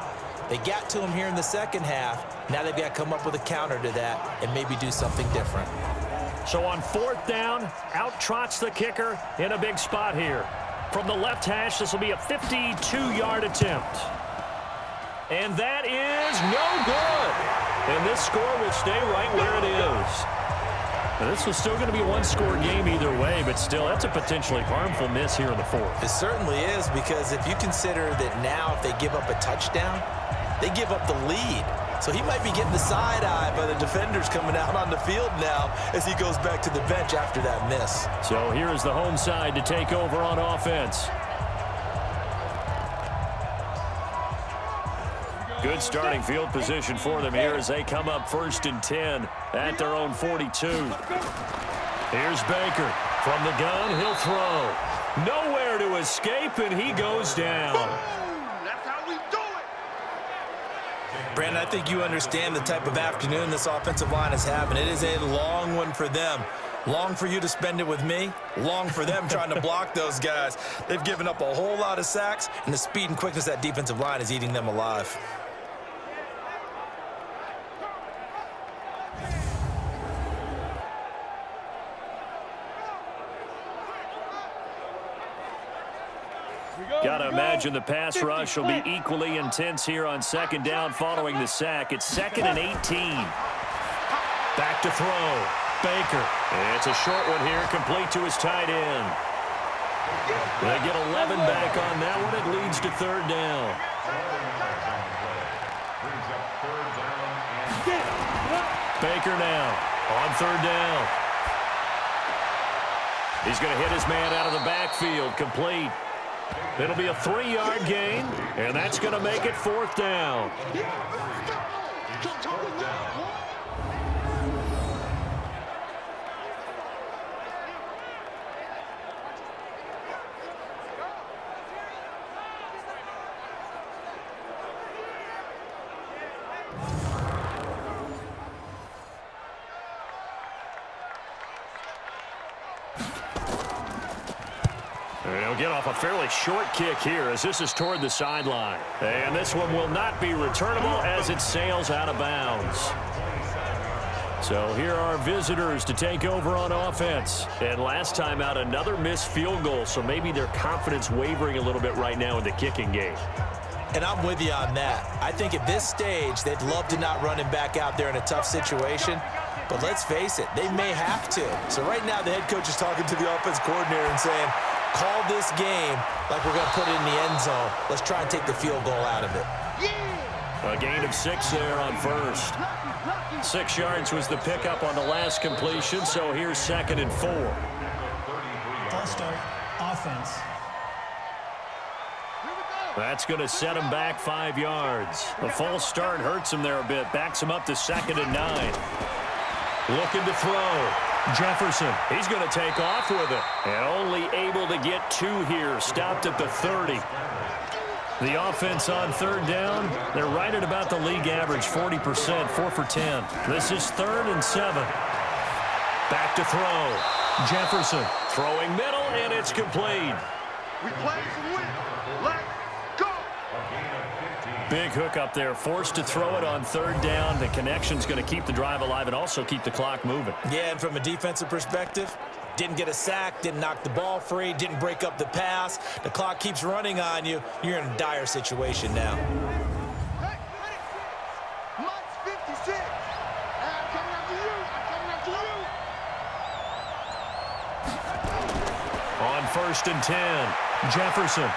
S3: They got to him here in the second half. Now they've got to come up with a counter to that and maybe do something different.
S2: So on 4th down, out trots the kicker in a big spot here. From the left hash, this will be a 52-yard attempt. And that is no good. And this score will stay right where it is. Now, this was still going to be a one-score game either way, but still, that's a potentially harmful miss here in the 4th.
S3: It certainly is, because if you consider that now if they give up a touchdown, they give up the lead. So he might be getting the side eye by the defenders coming out on the field now as he goes back to the bench after that miss.
S2: So here is the home side to take over on offense. Good starting field position for them here as they come up 1st and 10 at their own 42. Here's Baker. From the gun, he'll throw. Nowhere to escape, and he goes down.
S4: That's how we do it.
S3: Brandon, I think you understand the type of afternoon this offensive line is having. It is a long one for them. Long for you to spend it with me. Long for them trying to block those guys. They've given up a whole lot of sacks, and the speed and quickness of that defensive line is eating them alive.
S2: Got to imagine the pass rush will be equally intense here on 2nd down following the sack. It's 2nd and 18. Back to throw. Baker. It's a short one here, complete to his tight end. They get 11 back on that one. It leads to 3rd down. Baker now on 3rd down. He's going to hit his man out of the backfield, complete. It'll be a 3-yard gain, and that's going to make it 4th down. They'll get off a fairly short kick here as this is toward the sideline. And this one will not be returnable as it sails out of bounds. So here are visitors to take over on offense. And last time out, another missed field goal, so maybe their confidence wavering a little bit right now in the kicking game.
S3: And I'm with you on that. I think at this stage, they'd love to not run him back out there in a tough situation. But let's face it, they may have to. So right now, the head coach is talking to the offense coordinator and saying, call this game like we're going to put it in the end zone. Let's try and take the field goal out of it.
S2: A gain of 6 there on 1st. 6 yards was the pickup on the last completion, so here's 2nd and 4.
S6: False start, offense.
S2: That's going to set him back 5 yards. The false start hurts him there a bit, backs him up to 2nd and 9. Looking to throw. Jefferson, he's going to take off with it. And only able to get 2 here, stopped at the 30. The offense on 3rd down, they're right at about the league average, 40%, 4 for 10. This is 3rd and 7. Back to throw. Jefferson throwing middle, and it's complete.
S4: We play to win. Let's go.
S2: Big hook up there, forced to throw it on 3rd down. The connection's going to keep the drive alive and also keep the clock moving.
S3: Yeah, and from a defensive perspective, didn't get a sack, didn't knock the ball free, didn't break up the pass. The clock keeps running on you. You're in a dire situation now.
S4: Hey, Mike's 56. I'm coming after you. I'm coming after you.
S2: On first and 10. Jefferson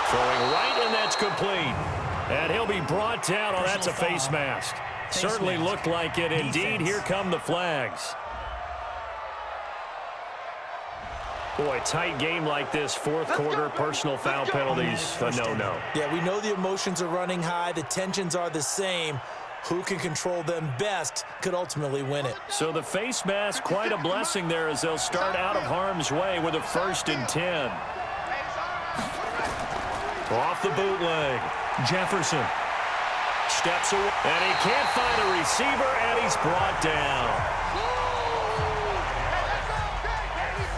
S2: throwing right, and that's complete. And he'll be brought down. Oh, that's a face mask. Certainly looked like it. Indeed, here come the flags. Boy, tight game like this, fourth quarter, personal foul penalties, a no-no.
S3: Yeah, we know the emotions are running high. The tensions are the same. Who can control them best could ultimately win it.
S2: So the face mask, quite a blessing there as they'll start out of harm's way with a first and 10. Off the bootleg. Jefferson steps away, and he can't find a receiver, and he's brought down.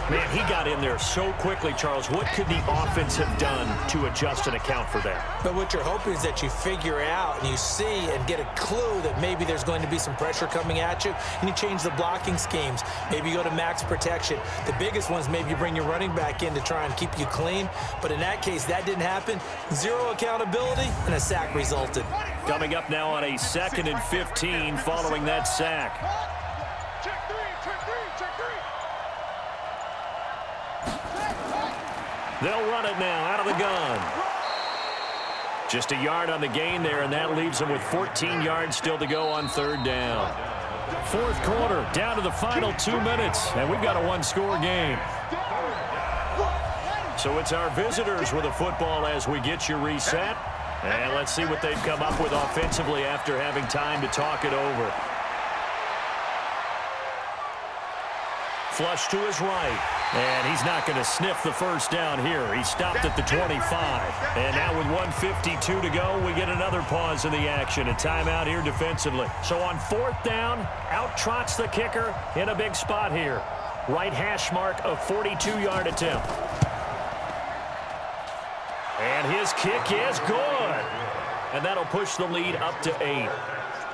S2: Man, he got in there so quickly, Charles. What could the offense have done to adjust and account for that?
S3: But what you're hoping is that you figure out and you see and get a clue that maybe there's going to be some pressure coming at you, and you change the blocking schemes. Maybe you go to max protection. The biggest ones, maybe you bring your running back in to try and keep you clean. But in that case, that didn't happen. Zero accountability, and a sack resulted.
S2: Coming up now on a 2nd and 15 following that sack.
S4: Check three.
S2: They'll run it now out of the gun. Just a yard on the gain there, and that leaves them with 14 yards still to go on third down. Fourth quarter, down to the final 2 minutes, and we've got a one-score game. So it's our visitors with a football as we get you reset. And let's see what they've come up with offensively after having time to talk it over. Flush to his right. And he's not going to sniff the first down here. He stopped at the 25. And now with 1:52 to go, we get another pause in the action. A timeout here defensively. So on fourth down, out trots the kicker in a big spot here. Right hash mark, a 42-yard attempt. And his kick is good. And that'll push the lead up to 8.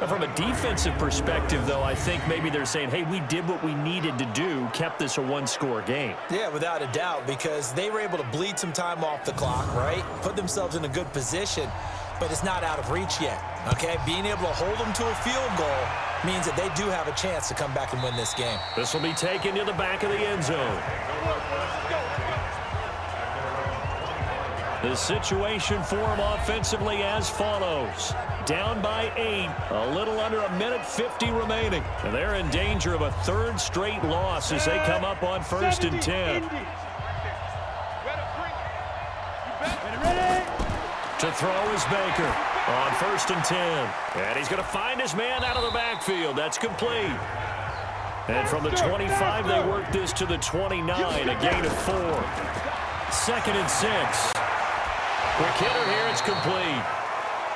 S2: Now, from a defensive perspective, though, I think maybe they're saying, hey, we did what we needed to do, kept this a one-score game.
S3: Yeah, without a doubt, because they were able to bleed some time off the clock, right? Put themselves in a good position, but it's not out of reach yet, okay? Being able to hold them to a field goal means that they do have a chance to come back and win this game.
S2: This will be taken to the back of the end zone. The situation for them offensively as follows. Down by 8, a little under 1:50 remaining. And they're in danger of a third straight loss as they come up on 1st and 10. To throw is Baker on 1st and 10. And he's going to find his man out of the backfield. That's complete. And from the 25, they work this to the 29, a gain of 4. 2nd and 6. Quick hitter here, it's complete.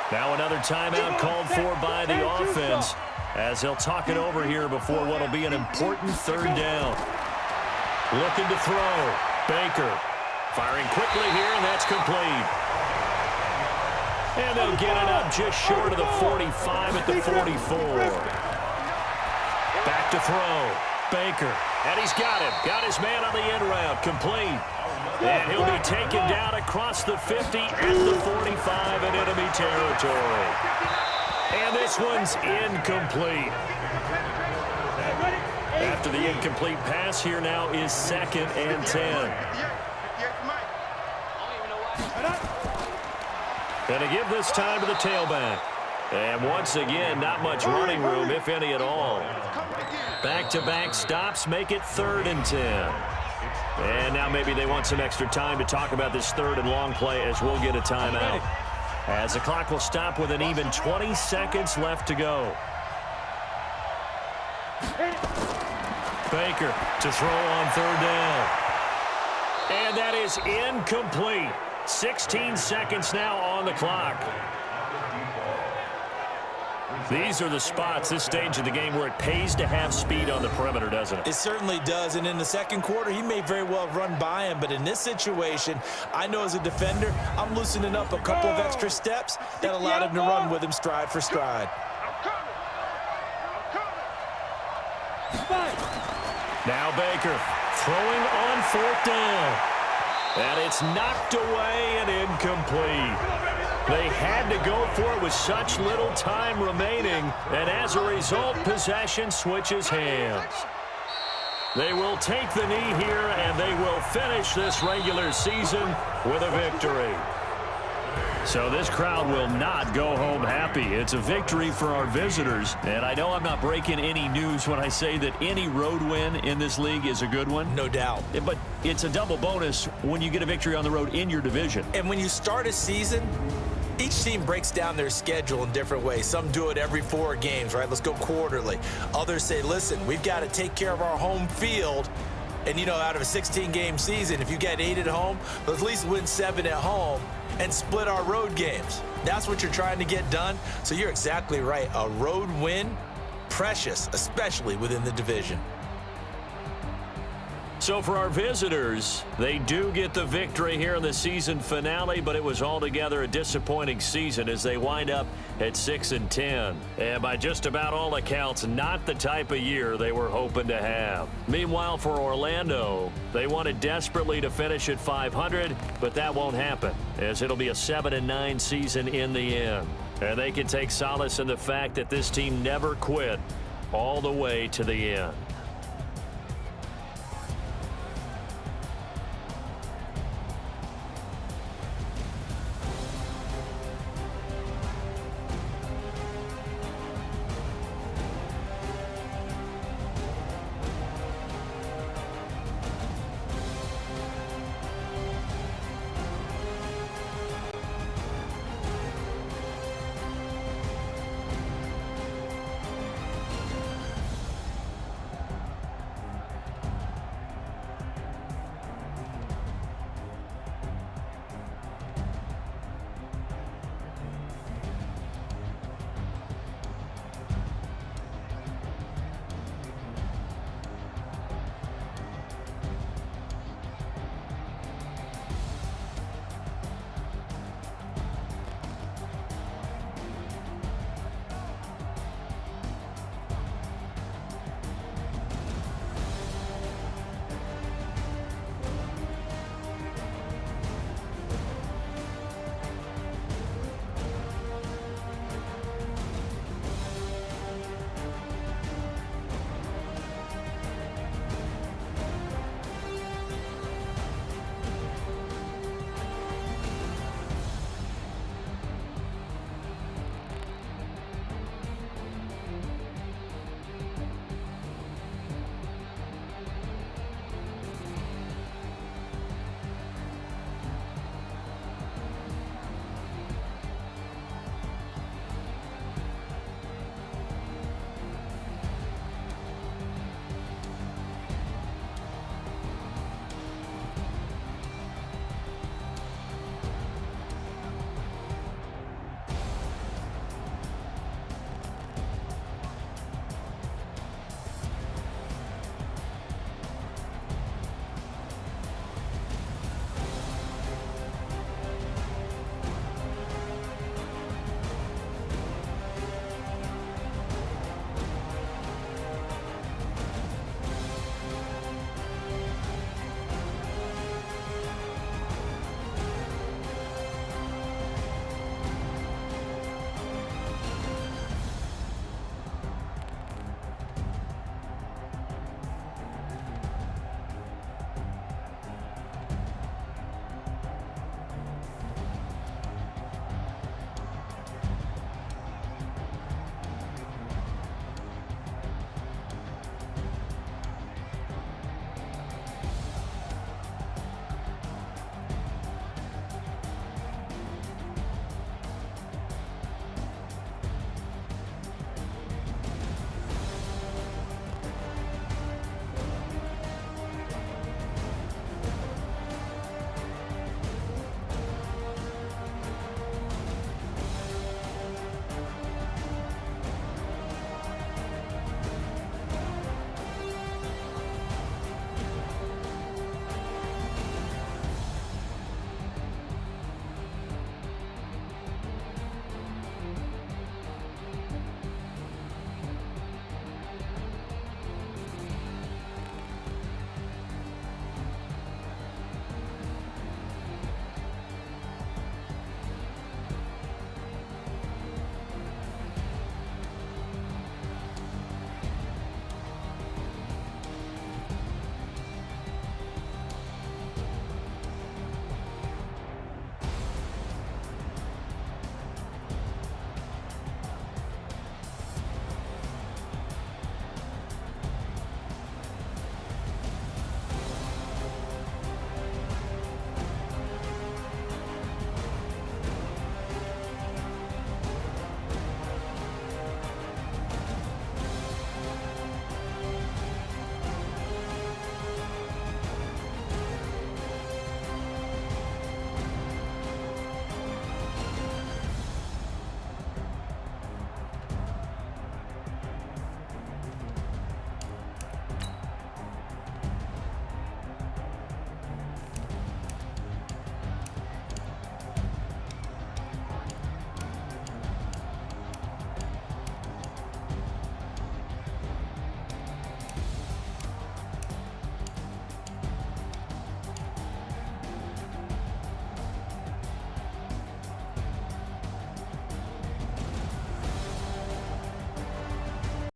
S2: Now another timeout called for by the offense as they'll talk it over here before what will be an important third down. Looking to throw. Baker firing quickly here, and that's complete. And they'll get it up just short of the 45 at the 44. Back to throw. Baker, and he's got him. Got his man on the end route, complete. And he'll be taken down across the 50 at the 45 in enemy territory. And this one's incomplete. After the incomplete pass, here now is 2nd and 10. Gonna give this time to the tailback. And once again, not much running room, if any at all. Back-to-back stops make it 3rd and 10. And now maybe they want some extra time to talk about this 3rd and long play as we'll get a timeout. As the clock will stop with an even 20 seconds left to go. Baker to throw on 3rd down. And that is incomplete. 16 seconds now on the clock. These are the spots, this stage of the game, where it pays to have speed on the perimeter, doesn't it?
S3: It certainly does, and in the second quarter, he may very well run by him, but in this situation, I know as a defender, I'm loosening up a couple of extra steps that allowed him to run with him stride for stride.
S2: Now Baker throwing on 4th down. And it's knocked away and incomplete. They had to go for it with such little time remaining, and as a result, possession switches hands. They will take the knee here, and they will finish this regular season with a victory. So this crowd will not go home happy. It's a victory for our visitors. And I know I'm not breaking any news when I say that any road win in this league is a good one.
S3: No doubt.
S2: But it's a double bonus when you get a victory on the road in your division.
S3: And when you start a season, each team breaks down their schedule in different ways. Some do it every 4 games, right? Let's go quarterly. Others say, listen, we've got to take care of our home field. And, you know, out of a 16-game season, if you get 8 at home, let's at least win 7 at home and split our road games. That's what you're trying to get done. So you're exactly right. A road win, precious, especially within the division.
S2: So for our visitors, they do get the victory here in the season finale, but it was altogether a disappointing season as they wind up at 6-10. And by just about all accounts, not the type of year they were hoping to have. Meanwhile, for Orlando, they wanted desperately to finish at 500, but that won't happen, as it'll be a 7-9 season in the end. And they can take solace in the fact that this team never quit all the way to the end.